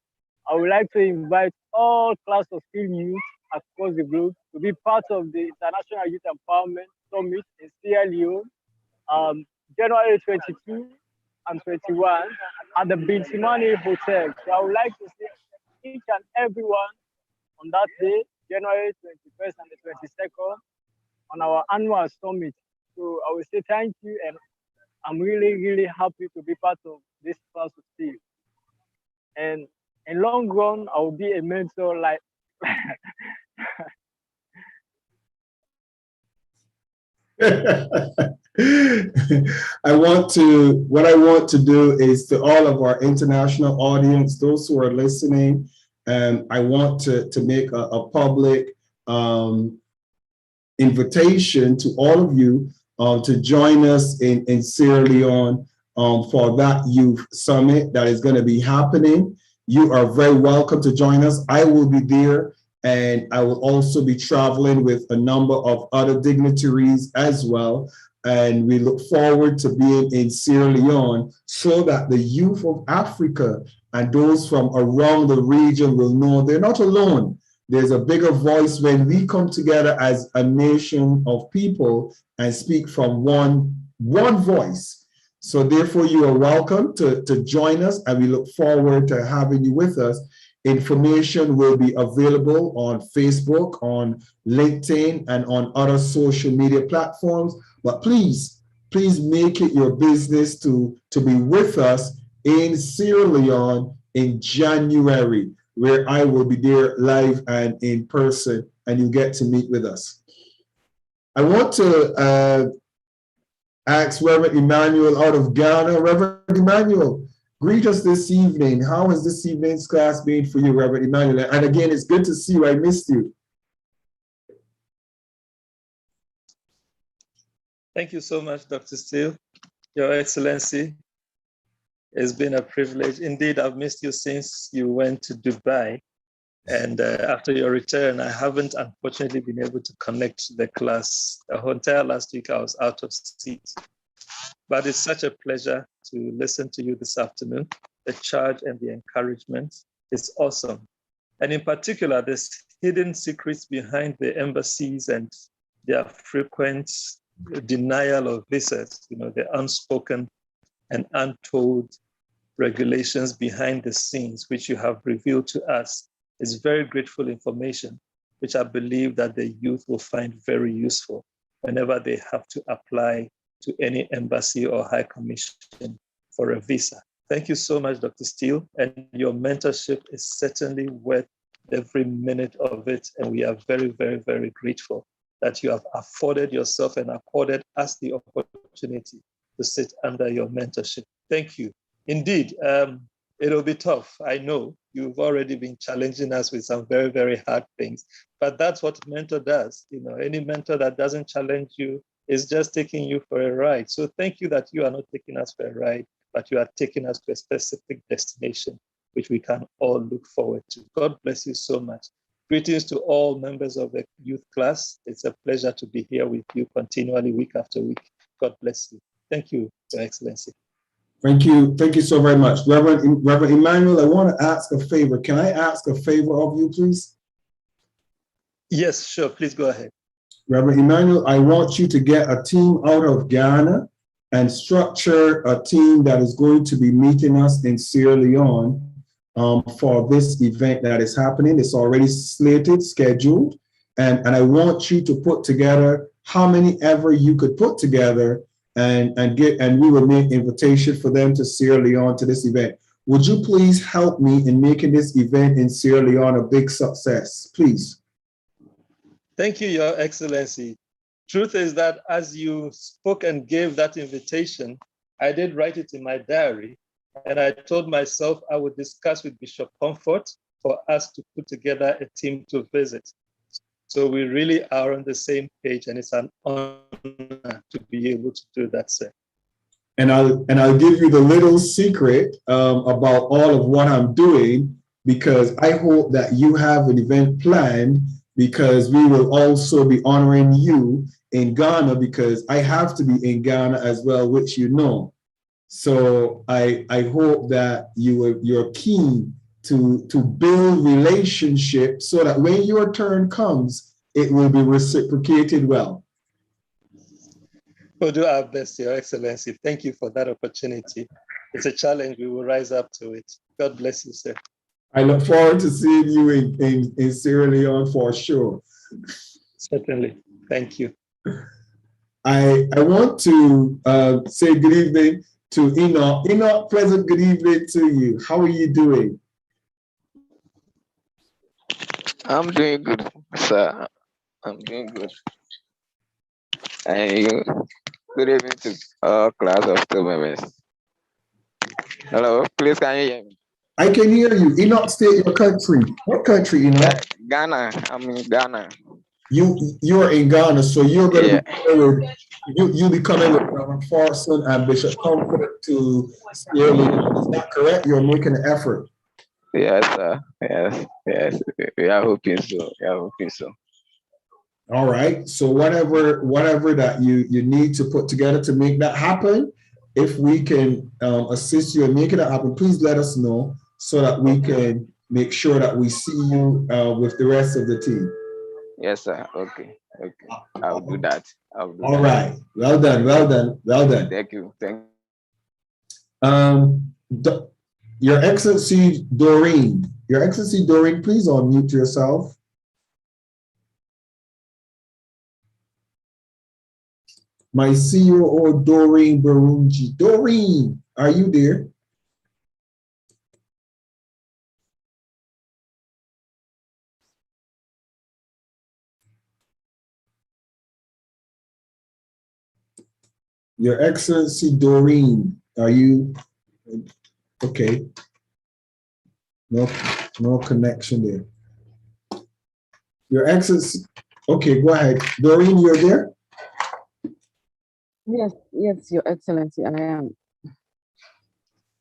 I would like to invite all class of Steele youth across the globe to be part of the International Youth Empowerment Summit in Sierra Leone, January 22 and 21 at the Bintimani Hotel. So I would like to see each and everyone on that day, January 21st and the 22nd, on our annual summit. So I will say thank you, and I'm really, really happy to be part of this class of Steele. And in long run, I will be a mentor like What I want to do is to all of our international audience, those who are listening, I want to make a public invitation to all of you to join us in Sierra Leone for that youth summit that is going to be happening. You are very welcome to join us. I will be there, and I will also be traveling with a number of other dignitaries as well. And we look forward to being in Sierra Leone so that the youth of Africa and those from around the region will know they're not alone. There's a bigger voice when we come together as a nation of people and speak from one voice. So therefore, you are welcome to join us, and we look forward to having you with us. Information will be available on Facebook, on LinkedIn, and on other social media platforms. But please make it your business to be with us in Sierra Leone in January, where I will be there live and in person, and you get to meet with us. I want to ask Reverend Emmanuel out of Ghana. Reverend Emmanuel, greet us this evening. How has this evening's class been for you, Reverend Emmanuel? And again, it's good to see you. I missed you. Thank you so much, Dr. Steele. Your Excellency, it's been a privilege. Indeed, I've missed you since you went to Dubai. And after your return, I haven't unfortunately been able to connect to the class. The whole entire last week, I was out of seat. But it's such a pleasure to listen to you this afternoon. The charge and the encouragement is awesome. And in particular, there's hidden secrets behind the embassies and their frequent denial of visas, the unspoken and untold regulations behind the scenes, which you have revealed to us. Is very grateful information, which I believe that the youth will find very useful whenever they have to apply to any embassy or high commission for a visa. Thank you so much, Dr. Steele, and your mentorship is certainly worth every minute of it, and we are very, very, very grateful that you have afforded yourself and accorded us the opportunity to sit under your mentorship. Thank you. Indeed, it'll be tough. I know you've already been challenging us with some very, very hard things, but that's what mentor does. Any mentor that doesn't challenge you is just taking you for a ride. So thank you that you are not taking us for a ride, but you are taking us to a specific destination, which we can all look forward to. God bless you so much. Greetings to all members of the youth class. It's a pleasure to be here with you continually week after week. God bless you. Thank you, Your Excellency. Thank you. Thank you so very much. Reverend Emmanuel, I want to ask a favor. Can I ask a favor of you, please? Yes, sure. Please go ahead. Reverend Emmanuel, I want you to get a team out of Ghana and structure a team that is going to be meeting us in Sierra Leone for this event that is happening. It's already slated, scheduled, and I want you to put together how many ever you could put together and we will make invitation for them to Sierra Leone to this event. Would you please help me in making this event in Sierra Leone a big success, please? Thank you, Your Excellency. Truth is that as you spoke and gave that invitation, I did write it in my diary, and I told myself I would discuss with Bishop Comfort for us to put together a team to visit. So we really are on the same page, and it's an honor to be able to do that, sir. And I'll give you the little secret about all of what I'm doing, because I hope that you have an event planned, because we will also be honoring you in Ghana, because I have to be in Ghana as well, which you know. So I hope that you're keen to build relationships so that when your turn comes, it will be reciprocated well. We'll do our best, Your Excellency. Thank you for that opportunity. It's a challenge. We will rise up to it. God bless you, sir. I look forward to seeing you in Sierra Leone for sure. Certainly. Thank you. I want to say good evening to Enoch. Enoch, pleasant good evening to you. How are you doing? I'm doing good, sir. I'm doing good. And you, good evening to all class of two members. Hello, please can you hear me? I can hear you. Enoch, state your country. What country, Enoch? Ghana. I'm in Ghana. You're in Ghana, so you're going to be coming with, you'll be coming with Reverend Farson and Bishop Comfort to Sierra Leone. Is that correct? You're making an effort. Yes, sir. Yes. We are hoping so. All right. So whatever that you need to put together to make that happen, if we can assist you in making that happen, please let us know so that we can make sure that we see you with the rest of the team. Yes, sir. Okay. I'll do that. All right. Well done. Thank you. Your Excellency Doreen. Your Excellency Doreen, please unmute yourself. My COO, Doreen Barunji. Doreen, are you there? Your Excellency Doreen, are you? Okay. No connection there. Your Excellency. Okay, go ahead. Doreen, you're there? Yes, Your Excellency, I am.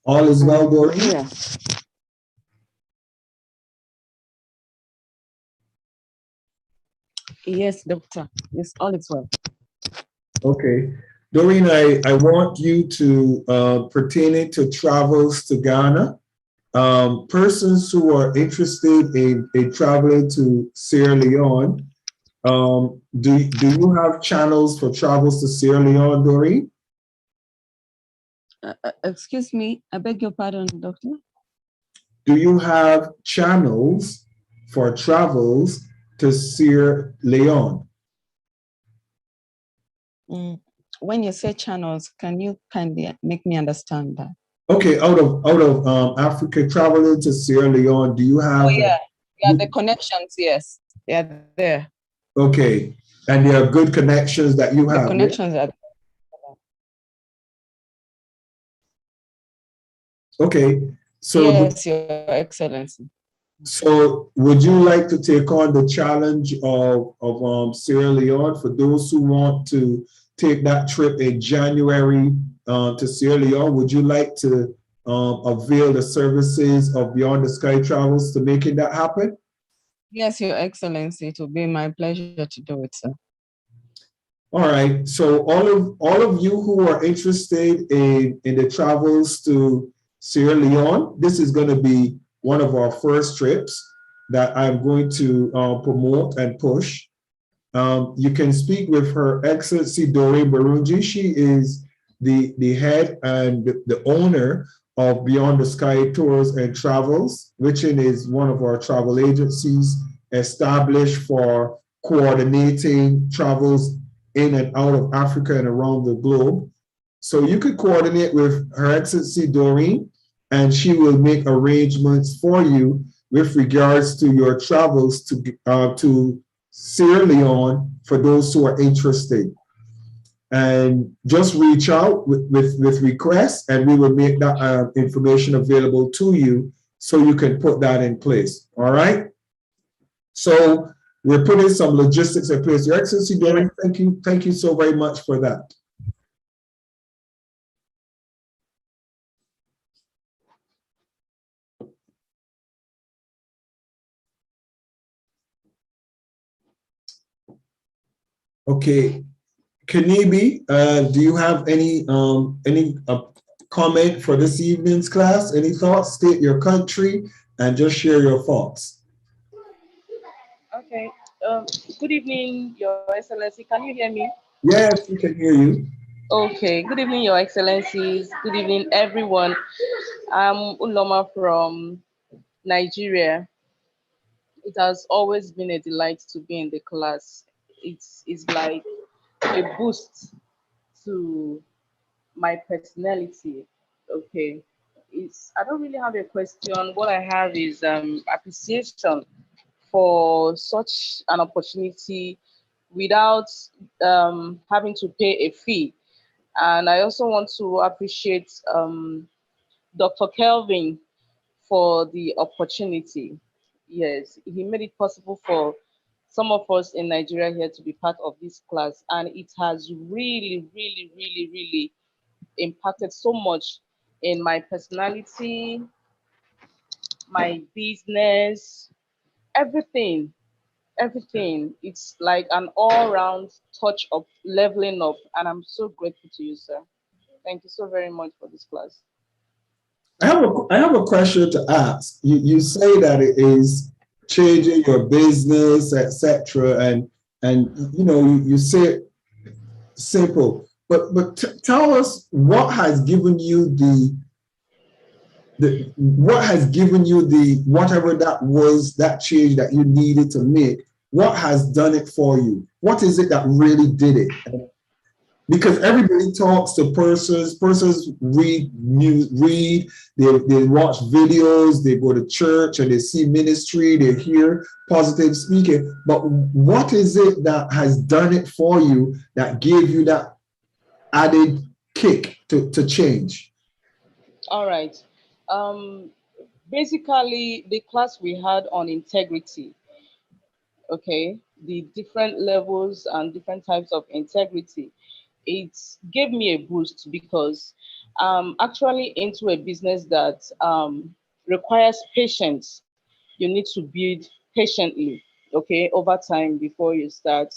All is well, Doreen? Yes. Yes, doctor. Yes, all is well. Okay. Doreen, I want you to pertaining to travels to Ghana. Persons who are interested in traveling to Sierra Leone, do you have channels for travels to Sierra Leone, Doreen? Excuse me, I beg your pardon, doctor. Do you have channels for travels to Sierra Leone? When you say channels, can you kindly make me understand that? Okay, out of Africa traveling to Sierra Leone, do you have? Oh yeah, the connections. Yes, they are there. Okay, and there are good connections that you have. The connections are. Okay, so yes, Your Excellency. So would you like to take on the challenge of Sierra Leone for those who want to take that trip in January to Sierra Leone? Would you like to avail the services of Beyond the Sky Travels to making that happen? Yes, Your Excellency, it will be my pleasure to do it, sir. All right. So all of you who are interested in the travels to Sierra Leone, this is going to be one of our first trips that I'm going to promote and push. You can speak with Her Excellency Doreen Barunji. She is the head and the owner of Beyond the Sky Tours and Travels, which is one of our travel agencies established for coordinating travels in and out of Africa and around the globe. So you could coordinate with Her Excellency Doreen, and she will make arrangements for you with regards to your travels to Sierra Leone for those who are interested. And just reach out with requests, and we will make that information available to you so you can put that in place. All right. So we're putting some logistics in place. Your Excellency, Doreen, thank you so very much for that. Okay, Kanibi, do you have any comment for this evening's class? Any thoughts? State your country and just share your thoughts. Okay. Good evening, Your Excellency. Can you hear me? Yes, we can hear you. Okay. Good evening, Your Excellencies. Good evening, everyone. I'm Uloma from Nigeria. It has always been a delight to be in the class. It's like a boost to my personality. Okay. I don't really have a question. What I have is appreciation for such an opportunity without having to pay a fee. And I also want to appreciate Dr. Kelvin for the opportunity. Yes, he made it possible for some of us in Nigeria here to be part of this class. And it has really, really, really, really impacted so much in my personality, my business, everything. Everything. It's like an all-round touch of leveling up, and I'm so grateful to you, sir. Thank you so very much for this class. I have a question to ask. You say that it is changing your business, etc., and you say it simple, but tell us what has given you what has given you the whatever that was, that change that you needed to make. What has done it for you? What is it that really did it? Because everybody talks to persons read they watch videos, they go to church and they see ministry, they hear positive speaking, but what is it that has done it for you, that gave you that added kick to change? All right. Um, Basically, the class we had on integrity, okay, the different levels and different types of integrity, it gave me a boost because I'm actually into a business that requires patience. You need to build patiently, okay, over time before you start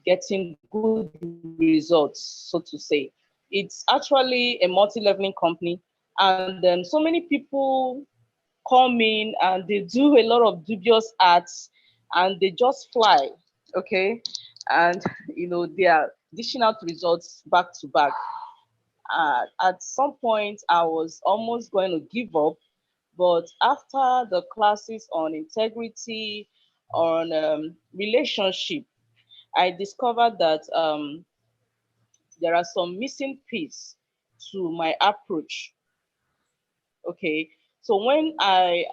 getting good results, so to say. It's actually a multi-leveling company, and so many people come in and they do a lot of dubious acts and they just fly, okay? And, they are dishing out results back to back. At some point, I was almost going to give up, but after the classes on integrity, on relationship, I discovered that there are some missing piece to my approach. Okay, so when I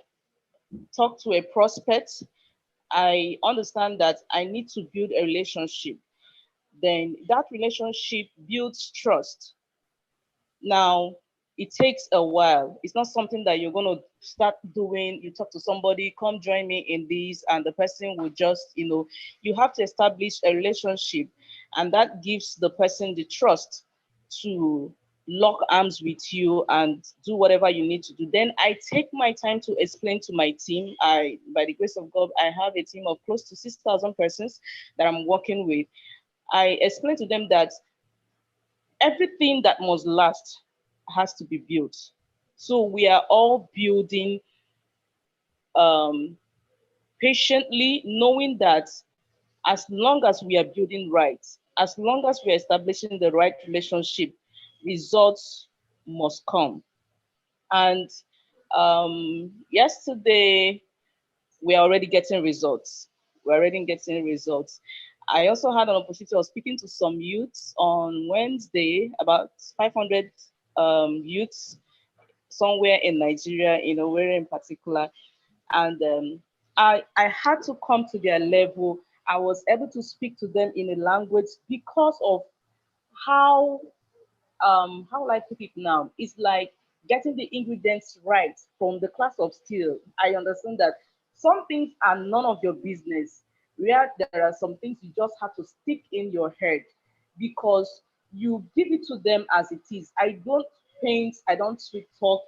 talk to a prospect, I understand that I need to build a relationship. Then that relationship builds trust. Now, it takes a while. It's not something that you're going to start doing. You talk to somebody, come join me in this, and the person will just, you have to establish a relationship, and that gives the person the trust to lock arms with you and do whatever you need to do. Then I take my time to explain to my team. By the grace of God, I have a team of close to 6,000 persons that I'm working with. I explain to them that everything that must last has to be built. So we are all building um, patiently, knowing that as long as we are building right, as long as we are establishing the right relationship, results must come. And yesterday, we are already getting results. We're already getting results. I also had an opportunity of speaking to some youths on Wednesday, about 500 youths somewhere in Nigeria, where in particular. And I had to come to their level. I was able to speak to them in a language because of how how will I put it now? It's like getting the ingredients right from the class of Steele. I understand that some things are none of your business, where there are some things you just have to stick in your head because you give it to them as it is. I don't paint, I don't sweet talk,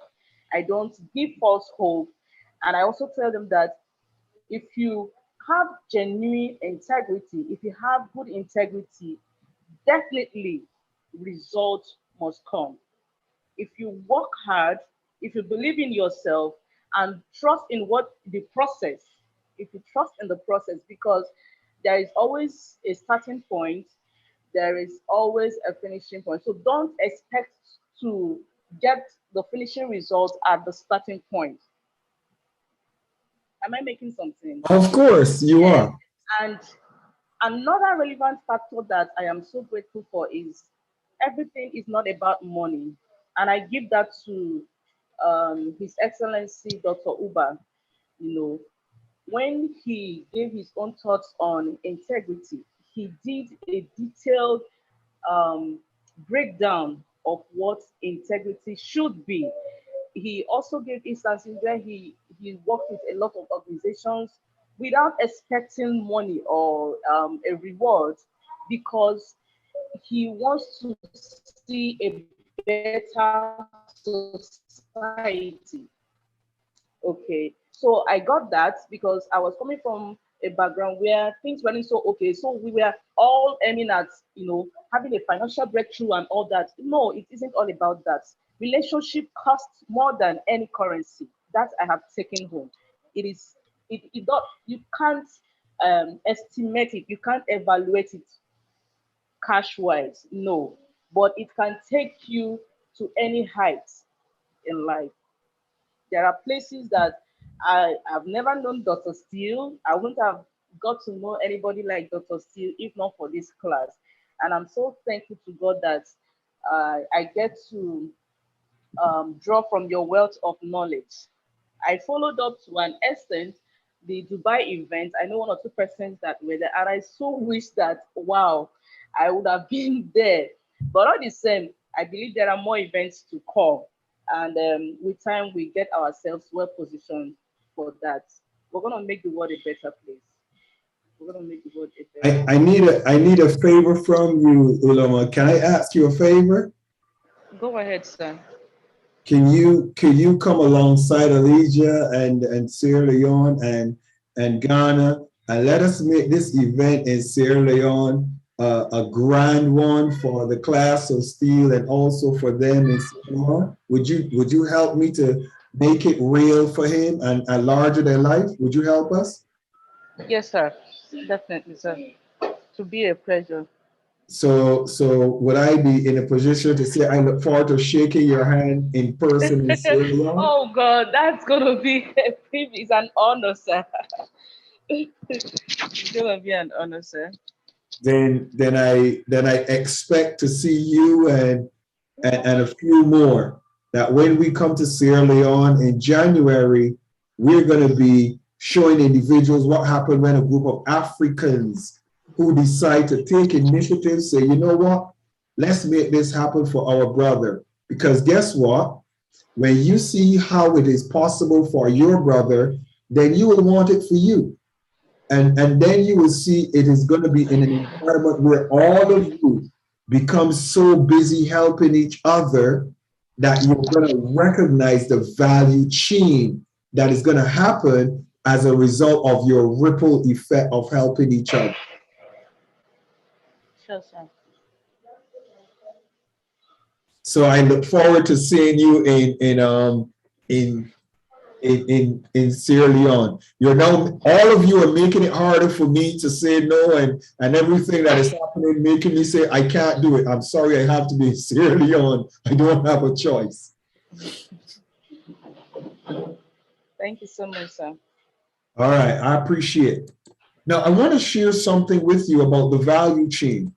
I don't give false hope. And I also tell them that if you have genuine integrity, if you have good integrity, definitely results must come. If you work hard, if you believe in yourself and trust in what the process, if you trust in the process, because there is always a starting point, there is always a finishing point. So don't expect to get the finishing result at the starting point. Am I making some sense? Of course, you Yes. are. And another relevant factor that I am so grateful for is everything is not about money. And I give that to His Excellency Dr. Uba. When he gave his own thoughts on integrity, he did a detailed um, breakdown of what integrity should be. He also gave instances where he worked with a lot of organizations without expecting money or a reward because he wants to see a better society. Okay, so I got that because I was coming from a background where things weren't so okay. So we were all aiming at, having a financial breakthrough and all that. No, it isn't all about that. Relationship costs more than any currency. That I have taken home. It is, it don't, you can't estimate it, you can't evaluate it cash wise, no, but it can take you to any height in life. There are places that I have never known Dr. Steele. I wouldn't have got to know anybody like Dr. Steele if not for this class. And I'm so thankful to God that I get to draw from your wealth of knowledge. I followed up to an extent the Dubai event. I know one or two persons that were there, and I so wish that, wow, I would have been there. But all the same, I believe there are more events to come. And with time, we get ourselves well positioned for that. We're gonna make the world a better place. We're gonna make the world a better. I need a favor from you, Ulama. Can I ask you a favor? Go ahead, sir. Can you come alongside Elijah and Sierra Leone and Ghana and let us make this event in Sierra Leone a grand one for the class of Steele and also for them in Sierra Leone? Would you help me to make it real for him and larger than life? Would you help us? Yes, sir. Definitely, sir. To be a pleasure. So would I be in a position to say I look forward to shaking your hand in person in Sierra Leone? Oh God, that's gonna be a privilege. It's an honor, sir. It's gonna be an honor, sir. Then I expect to see you and a few more. That when we come to Sierra Leone in January, we're going to be showing individuals what happened when a group of Africans who decide to take initiative say, you know what, let's make this happen for our brother. Because guess what? When you see how it is possible for your brother, then you will want it for you. And then you will see it is going to be in an environment where all of you become so busy helping each other that you're going to recognize the value chain that is going to happen as a result of your ripple effect of helping each other. Sure, sir. So I look forward to seeing you in Sierra Leone. You're now, all of you are making it harder for me to say no, and everything that is happening making me say I can't do it. I'm sorry, I have to be in Sierra Leone. I don't have a choice. Thank you so much, sir. All right, I appreciate it. Now I want to share something with you about the value chain.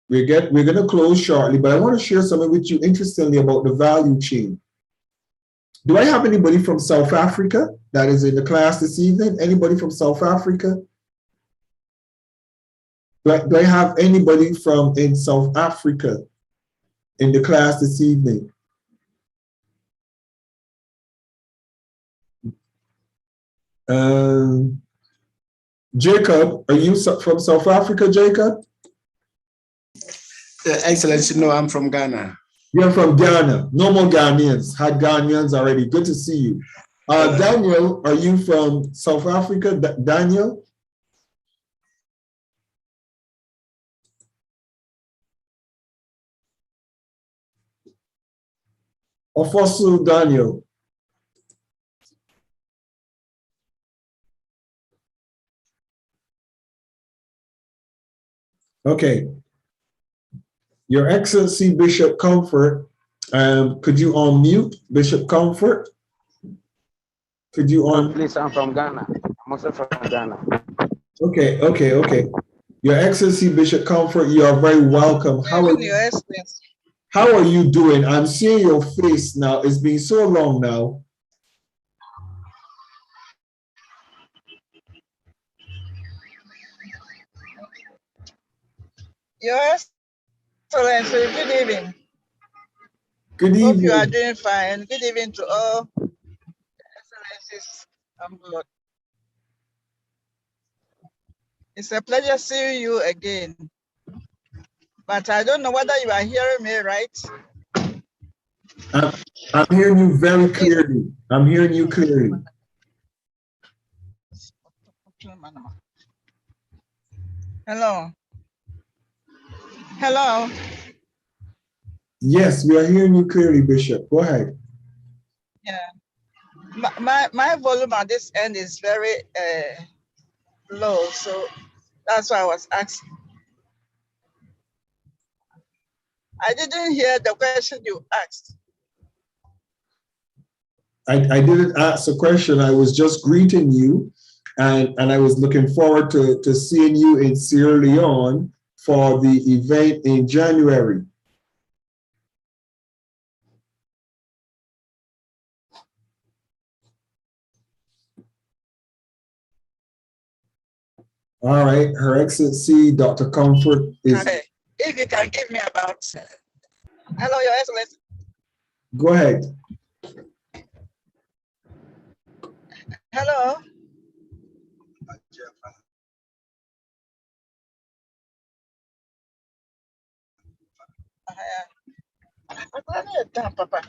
We're going to close shortly, but I want to share something with you interestingly about the value chain. Do I have anybody from South Africa that is in the class this evening? Anybody from South Africa? Do I have anybody from in South Africa in the class this evening? Jacob, are you from South Africa, Jacob? Excellency, no, I'm from Ghana. You're from Ghana. No more Ghanaians. Had Ghanaians already. Good to see you. Daniel, are you from South Africa? Daniel? Ofosu Daniel. Okay. Your Excellency, Bishop Comfort, could you unmute Bishop Comfort? Could you on? Please, I'm from Ghana. I'm also from Ghana. Okay. Your Excellency, Bishop Comfort, you are very welcome. How are you? How are you doing? I'm seeing your face now. It's been so long now. Your Excellency, good evening. Good evening. Hope you are doing fine. Good evening to all Excellencies. I'm good. It's a pleasure seeing you again. But I don't know whether you are hearing me right. I'm hearing you very clearly. I'm hearing you clearly. Hello. Hello. Yes, we are hearing you clearly, Bishop. Go ahead. Yeah. My volume at this end is very low, so that's why I was asking. I didn't hear the question you asked. I didn't ask a question. I was just greeting you, and I was looking forward to seeing you in Sierra Leone for the event in January. All right, Her Excellency, Dr. Comfort is. Okay. If you can give me about. Hello, Your Excellency. Go ahead. Hello. Papa.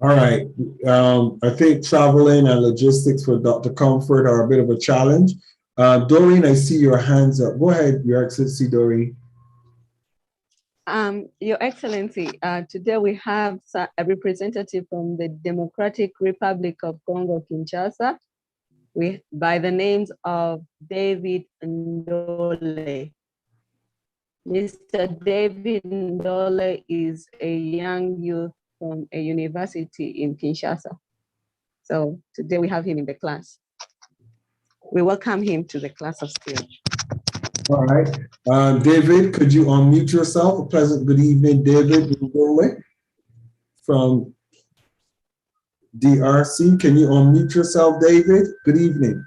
All right. I think traveling and logistics for Dr. Comfort are a bit of a challenge. Doreen, I see your hands up. Go ahead, Your Excellency, Doreen. Your Excellency, today we have a representative from the Democratic Republic of Congo, Kinshasa, by the names of David Ndole. Mr. David Ndole is a young youth from a university in Kinshasa. So today we have him in the class. We welcome him to the class of Steele. All right. David, could you unmute yourself? A pleasant good evening, David Ndole from DRC. Can you unmute yourself, David? Good evening.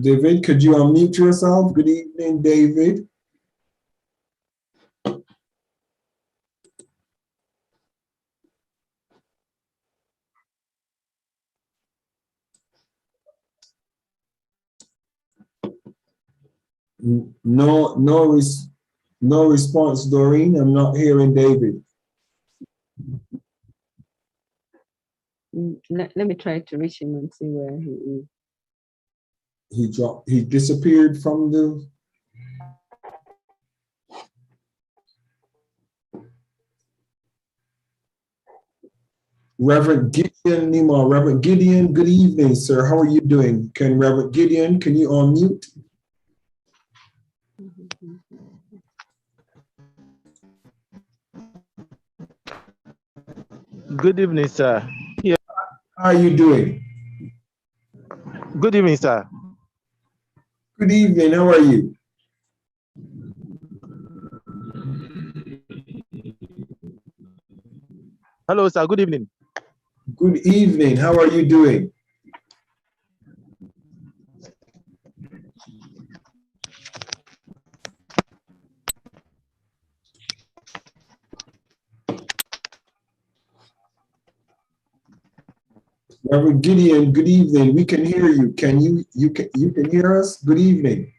David, could you unmute yourself? Good evening, David. No response, Doreen. I'm not hearing David. Let me try to reach him and see where he is. He disappeared from the. Reverend Gideon Nima. Reverend Gideon, good evening, sir. How are you doing? Reverend Gideon, can you unmute? Good evening, sir. Yeah. How are you doing? Good evening, sir. Good evening. How are you? Hello, sir. Good evening. Good evening. How are you doing? Reverend Gideon, good evening. We can hear you. You can hear us? Good evening.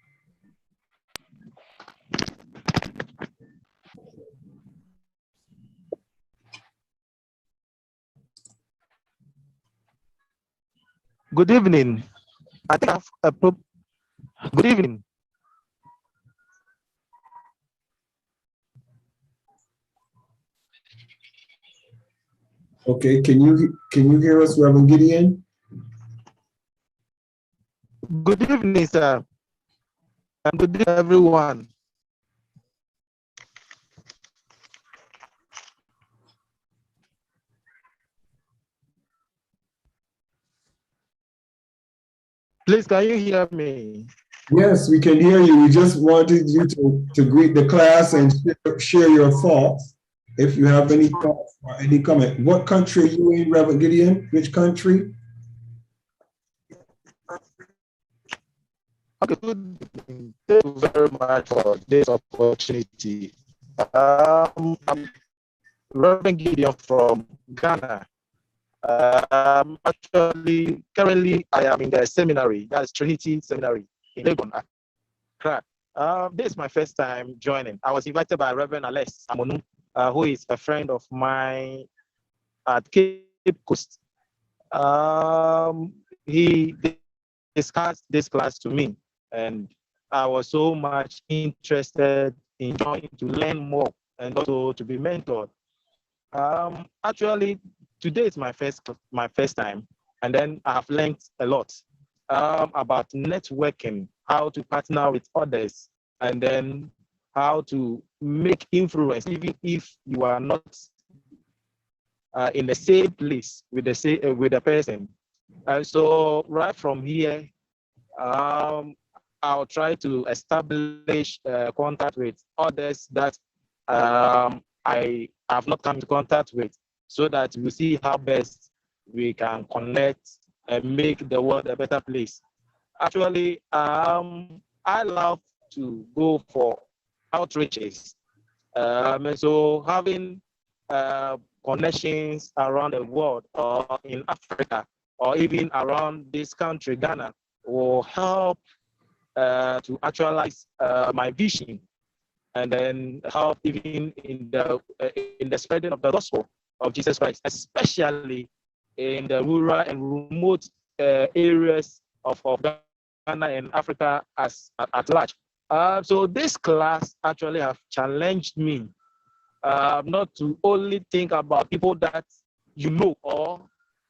Good evening. I think I've good evening. Okay, can you hear us, Reverend Gideon? Good evening, sir. And good evening, everyone. Please, can you hear me? Yes, we can hear you. We just wanted you to greet the class and share your thoughts. If you have any thoughts or any comment. What country are you in, Reverend Gideon? Which country? Okay, good evening. Thank you very much for this opportunity. I'm Reverend Gideon from Ghana. Actually, currently, I am in the seminary, that's Trinity Seminary in Legon, Accra. This is my first time joining. I was invited by Reverend Alex Amonu, who is a friend of mine at Cape Coast. He discussed this class to me, and I was so much interested in joining to learn more and also to be mentored. Actually, today is my first time, and then I've learned a lot about networking, how to partner with others, and then how to make influence, even if you are not in the same place with the person. And so right from here, I'll try to establish contact with others that I have not come into contact with, so that we see how best we can connect and make the world a better place. Actually, I love to go for outreaches. And so having connections around the world or in Africa or even around this country, Ghana, will help to actualize my vision, and then help even in the spreading of the gospel of Jesus Christ, especially in the rural and remote areas of Ghana and Africa at large. So this class actually have challenged me not to only think about people that you know or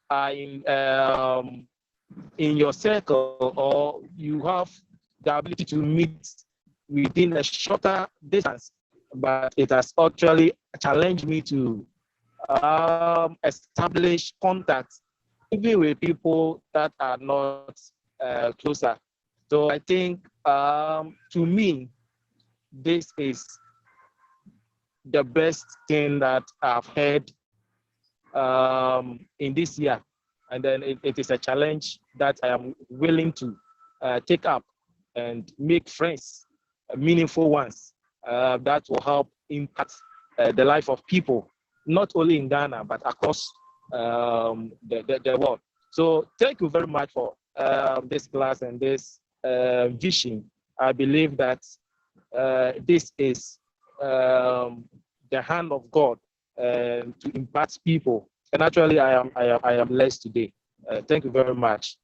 are in your circle, or you have the ability to meet within a shorter distance, but it has actually challenged me to establish contacts even with people that are not closer. So I think to me, this is the best thing that I've heard in this year. And then it is a challenge that I am willing to take up and make friends, meaningful ones, that will help impact the life of people, not only in Ghana, but across the world. So thank you very much for this class and this vision. I believe that this is the hand of God to impact people. And actually, I am blessed today. Thank you very much,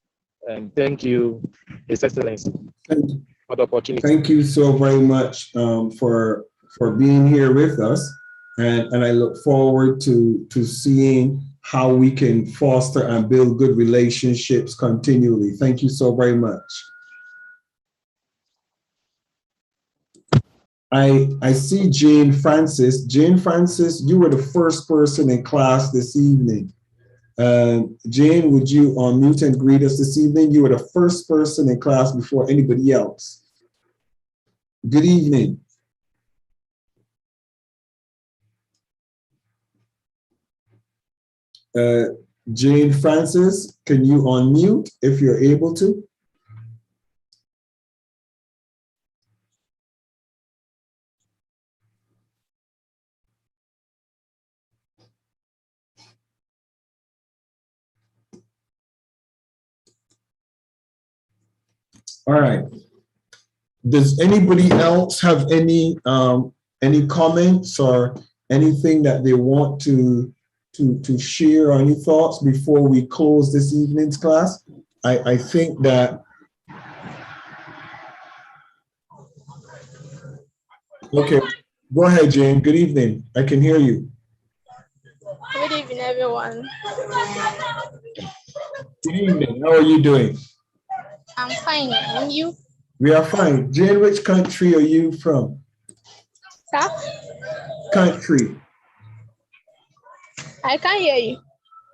and thank you, His Excellency, for the opportunity. Thank you so very much for being here with us, and I look forward to seeing how we can foster and build good relationships continually. Thank you so very much. I see Jane Francis. Jane Francis, you were the first person in class this evening. Jane, would you unmute and greet us this evening? You were the first person in class before anybody else. Good evening. Jane Francis, can you unmute if you're able to? All right. Does anybody else have any comments or anything that they want to share, or any thoughts before we close this evening's class? I think that, okay, go ahead, Jane. Good evening. I can hear you. Good evening, everyone. Good evening. How are you doing? I'm fine. And you? We are fine. Jane, which country are you from? Sir? Country. I can't hear you.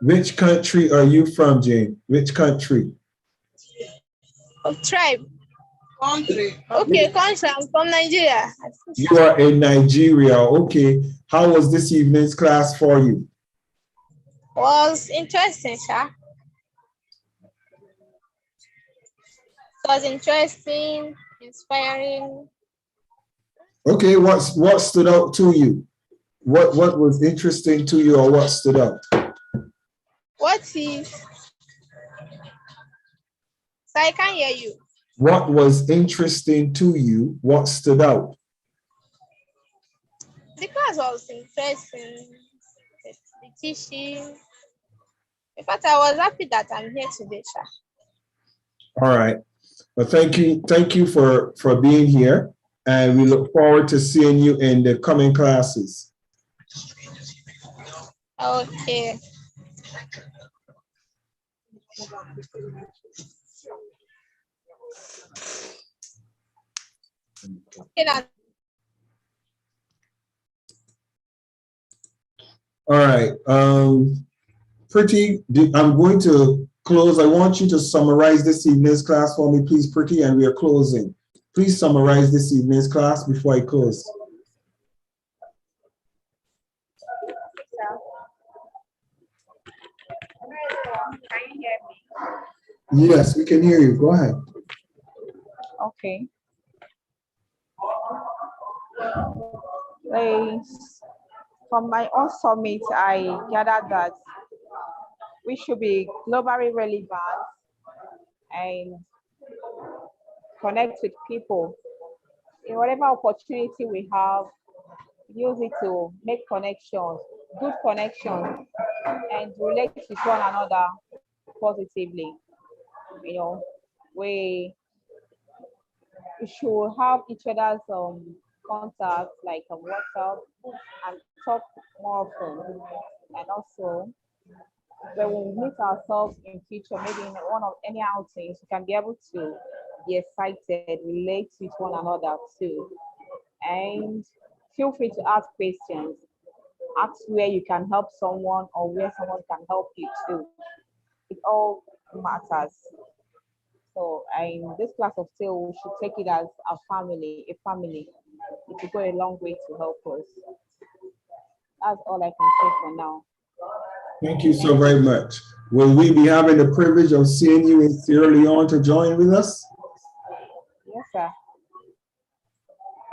Which country are you from, Jane? Which country? Tribe. Country. Okay, country. I'm from Nigeria. You are in Nigeria. Okay. How was this evening's class for you? Was interesting, sir. It was interesting, inspiring. Okay, what stood out to you? What was interesting to you, or what stood out? What is? So I can't hear you. What was interesting to you? What stood out? The class was interesting. The teaching. In fact, I was happy that I'm here today, sir. All right. Well, thank you for being here, and we look forward to seeing you in the coming classes. Okay. All right. Pretty, I'm going to close. I want you to summarize this evening's class for me, please, Pretty, and we are closing. please summarize this evening's class before I close. Can you hear me? Yes, we can hear you. Go ahead. Okay. From my own summit, I gathered that we should be globally relevant and connect with people. In whatever opportunity we have, use it to make connections, good connections, and relate with one another positively. You know, we should have each other's contacts like WhatsApp and talk more often. And also, when we meet ourselves in future, maybe in one of any outings, we can be able to be excited, relate with one another too. And feel free to ask questions. Ask where you can help someone or where someone can help you too. It all matters. So in this class of Steele, we should take it as a family, a family. It will go a long way to help us. That's all I can say for now. Thank you so very much. Will we be having the privilege of seeing you in Sierra Leone to join with us? Yes, sir.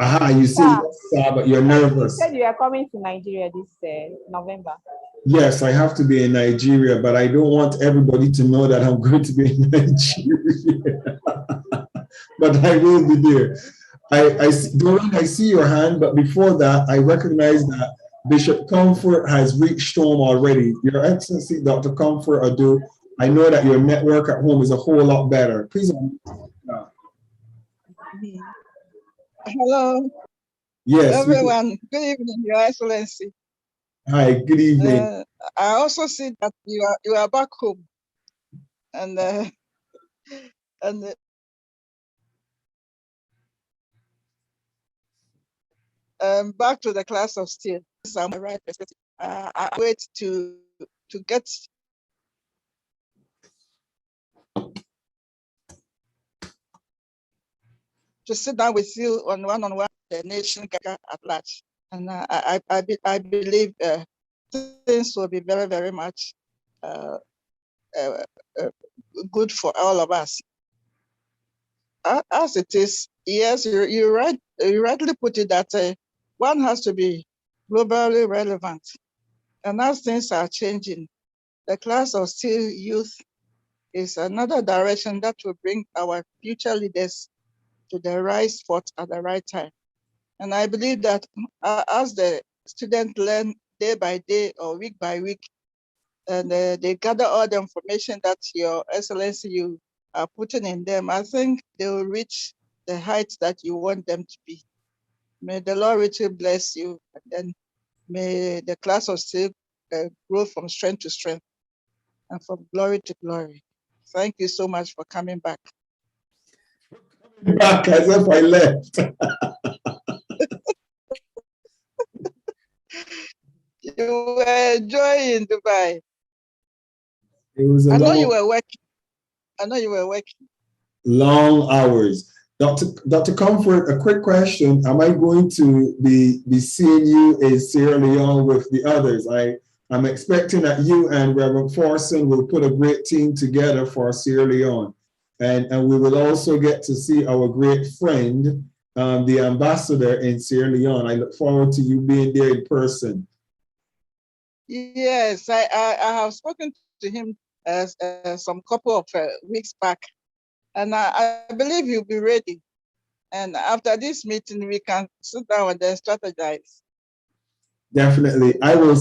Aha, you say yes, sir, but you're You nervous. said you are coming to Nigeria this November. Yes, I have to be in Nigeria, but I don't want everybody to know that I'm going to be in Nigeria. But I will be there. Doreen, I see your hand, but before that, I recognize that Bishop Comfort has reached home already. Your Excellency, Dr. Comfort Adu, I know that your network at home is a whole lot better. Please. Hello. Yes. Everyone, good evening, Your Excellency. Hi, good evening. I also see that you are back home, and back to the class of Steele. I'm right perspective. I wait to get to sit down with you on one-on-one, the nation at large, and I believe things will be very, very much good for all of us. As it is, yes, you rightly put it that one has to be globally relevant. And as things are changing, the class of Steele youth is another direction that will bring our future leaders to the right spot at the right time. And I believe that as the students learn day by day or week by week, and they gather all the information that Your Excellency you are putting in them, I think they will reach the heights that you want them to be. May the Lord richly bless you, and then may the class of Steele grow from strength to strength and from glory to glory. Thank you so much for coming back. Back as if I left. You were enjoying Dubai. It was I know you were working. Long hours. Dr. Comfort, a quick question. Am I going to be seeing you in Sierra Leone with the others? I'm expecting that you and Reverend Forson will put a great team together for Sierra Leone. And we will also get to see our great friend, the ambassador in Sierra Leone. I look forward to you being there in person. Yes, I have spoken to him some couple of weeks back, and I believe you'll be ready. And after this meeting, we can sit down and then strategize. Definitely. I will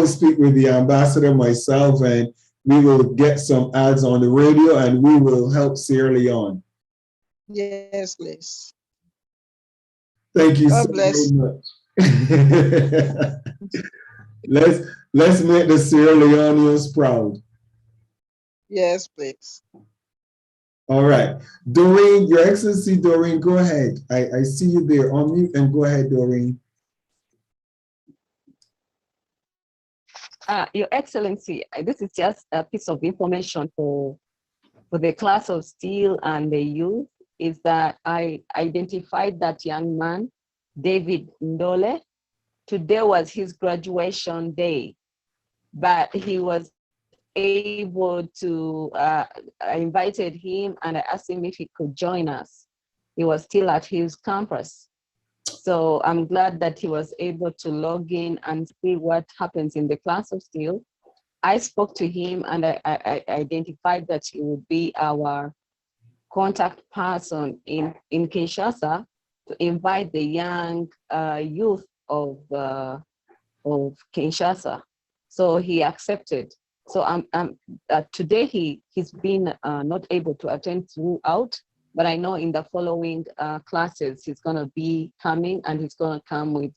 speak with the ambassador myself, and we will get some ads on the radio, and we will help Sierra Leone. Yes, please. Thank you God so bless. very much. Let's make the Sierra Leoneans proud. Yes, please. All right. Doreen, Your Excellency, Doreen, go ahead. I see you there. Unmute and go ahead, Doreen. Your Excellency, this is just a piece of information for the class of Steele and the youth. is that I identified that young man, David Ndole. Today was his graduation day, but he was able to, I invited him and I asked him if he could join us. He was still at his campus. So I'm glad that he was able to log in and see what happens in the class of Steele. I spoke to him and I identified that he would be our contact person in Kinshasa to invite the young youth of Kinshasa. So he accepted. So today he's been not able to attend throughout, but I know in the following classes he's gonna be coming, and he's gonna come with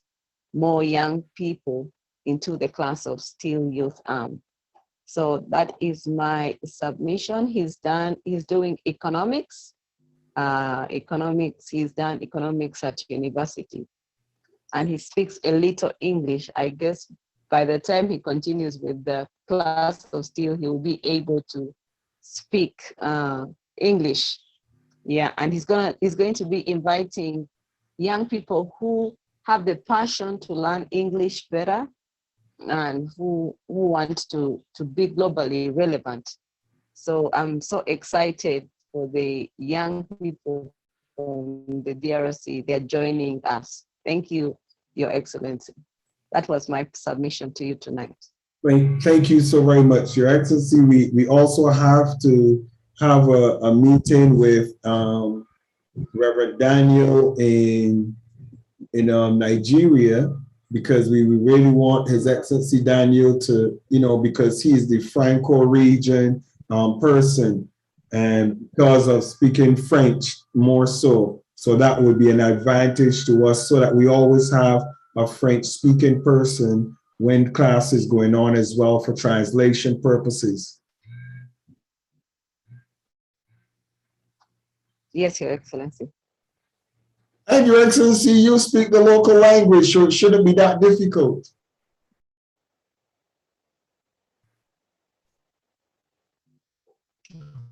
more young people into the class of Steele Youth Arm. So that is my submission. He's doing economics. He's done economics at university. And he speaks a little English. I guess by the time he continues with the class of Steele, he will be able to speak English. Yeah, and he's going to be inviting young people who have the passion to learn English better and who want to be globally relevant. So I'm so excited for the young people from the DRC. They're joining us. Thank you, Your Excellency. That was my submission to you tonight. Thank you so very much, Your Excellency. We also have to have a meeting with Reverend Daniel in Nigeria, because we really want His Excellency Daniel to, because he is the Franco region person, and because of speaking French more so. So that would be an advantage to us, so that we always have a French speaking person when class is going on as well, for translation purposes. Yes, Your Excellency. And Your Excellency, you speak the local language, so it shouldn't be that difficult.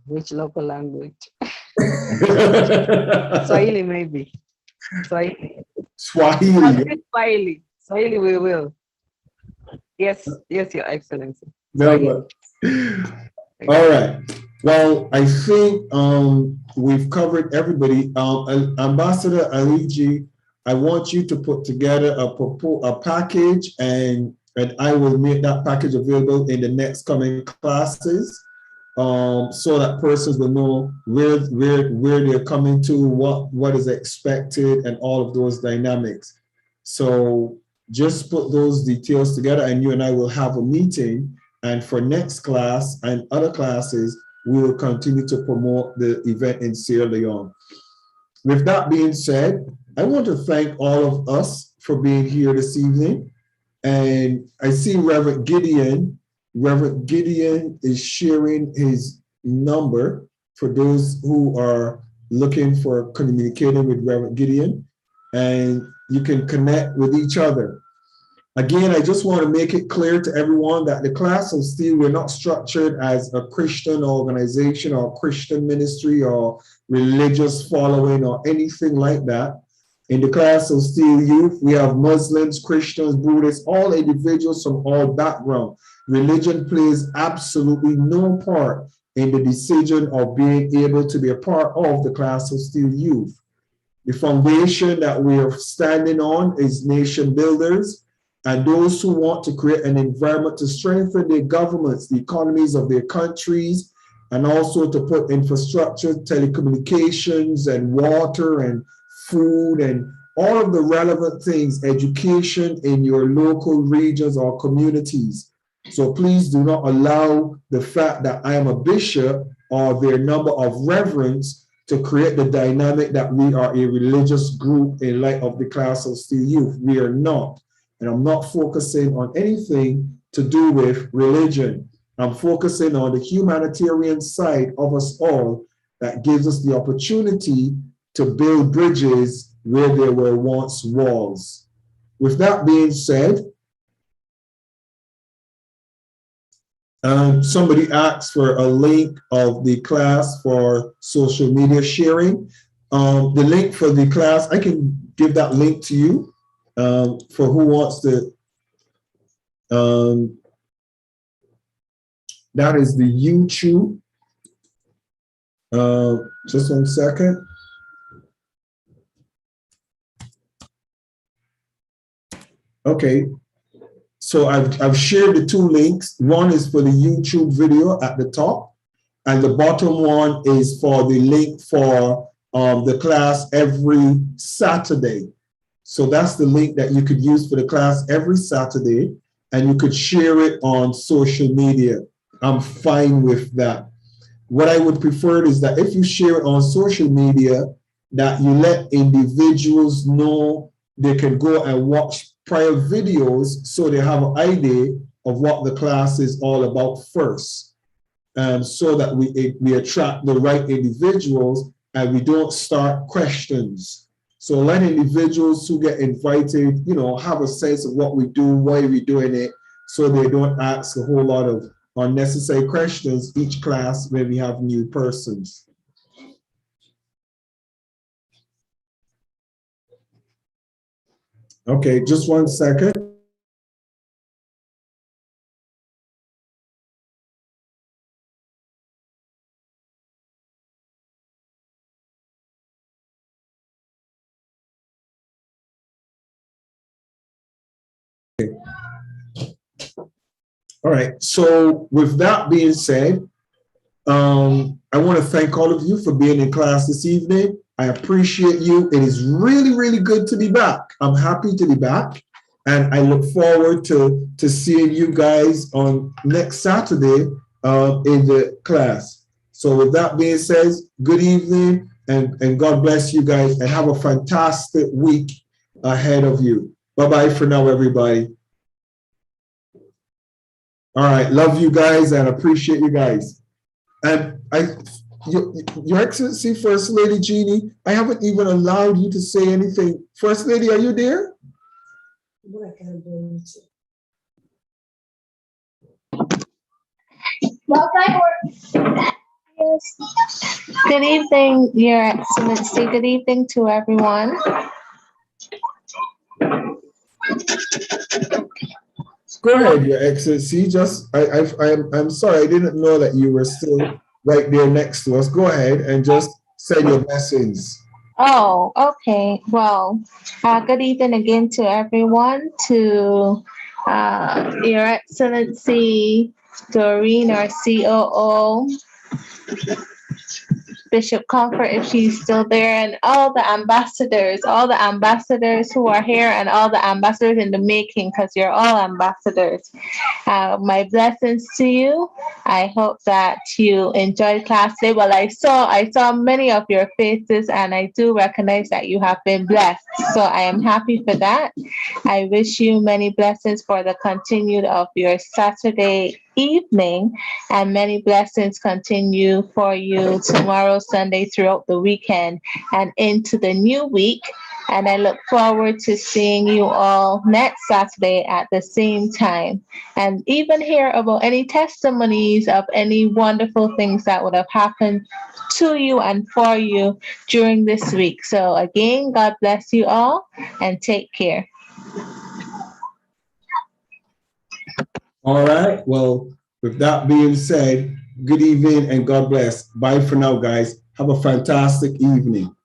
Which local language? Swahili, maybe. Swahili. Swahili, we will. Yes, Your Excellency. No, all right. Well, I think we've covered everybody. Ambassador Aliji, I want you to put together a package, and I will make that package available in the next coming classes, so that persons will know where they're coming to, what is expected, and all of those dynamics. So just put those details together, and you and I will have a meeting. And for next class and other classes, we will continue to promote the event in Sierra Leone. With that being said, I want to thank all of us for being here this evening. And I see Reverend Gideon. Reverend Gideon is sharing his number for those who are looking for communicating with Reverend Gideon, and you can connect with each other. Again, I just want to make it clear to everyone that the class of Steele, we're not structured as a Christian organization or Christian ministry or religious following or anything like that. In the class of Steele Youth, we have Muslims, Christians, Buddhists, all individuals from all backgrounds. Religion plays absolutely no part in the decision of being able to be a part of the class of Steele Youth. The foundation that we are standing on is nation builders, and those who want to create an environment to strengthen their governments, the economies of their countries, and also to put infrastructure, telecommunications, and water, and food, and all of the relevant things, education in your local regions or communities. So please do not allow the fact that I am a bishop or their number of reverends to create the dynamic that we are a religious group in light of the class of Steele Youth. We are not. And I'm not focusing on anything to do with religion. I'm focusing on the humanitarian side of us all that gives us the opportunity to build bridges where there were once walls. With that being said, somebody asked for a link of the class for social media sharing. The link for the class, I can give that link to you for who wants to. That is the YouTube. Just 1 second. Okay, so I've shared the two links. One is for the YouTube video at the top, and the bottom one is for the link for the class every Saturday. So that's the link that you could use for the class every Saturday, and you could share it on social media. I'm fine with that. What I would prefer is that if you share it on social media, that you let individuals know they can go and watch prior videos so they have an idea of what the class is all about first. So that we attract the right individuals and we don't start questions. So let individuals who get invited, have a sense of what we do, why we're doing it, so they don't ask a whole lot of unnecessary questions each class when we have new persons. Okay, just 1 second. Okay. All right, so with that being said, I want to thank all of you for being in class this evening. I appreciate you. It is really, really good to be back. I'm happy to be back. And I look forward to seeing you guys on next Saturday in the class. So with that being said, good evening and God bless you guys and have a fantastic week ahead of you. Bye-bye for now, everybody. All right, love you guys and appreciate you guys. And Your Excellency, First Lady Jeannie, I haven't even allowed you to say anything. First Lady, are you there? Yes. Good evening, Your Excellency. Good evening to everyone. Go ahead, Your Excellency. I'm sorry, I didn't know that you were still right there next to us. Go ahead and just say your blessings. Oh, okay. Well, good evening again to everyone, to Your Excellency Doreen, our COO, Bishop Comfort, if she's still there, and all the ambassadors who are here, and all the ambassadors in the making, because you're all ambassadors. My blessings to you. I hope that you enjoyed class today. Well, I saw many of your faces, and I do recognize that you have been blessed. So I am happy for that. I wish you many blessings for the continued of your Saturday evening, and many blessings continue for you tomorrow, Sunday, throughout the weekend, and into the new week. And I look forward to seeing you all next Saturday at the same time, and even hear about any testimonies of any wonderful things that would have happened to you and for you during this week. So again, God bless you all and take care. All right. Well, with that being said, good evening and God bless. Bye for now, guys. Have a fantastic evening.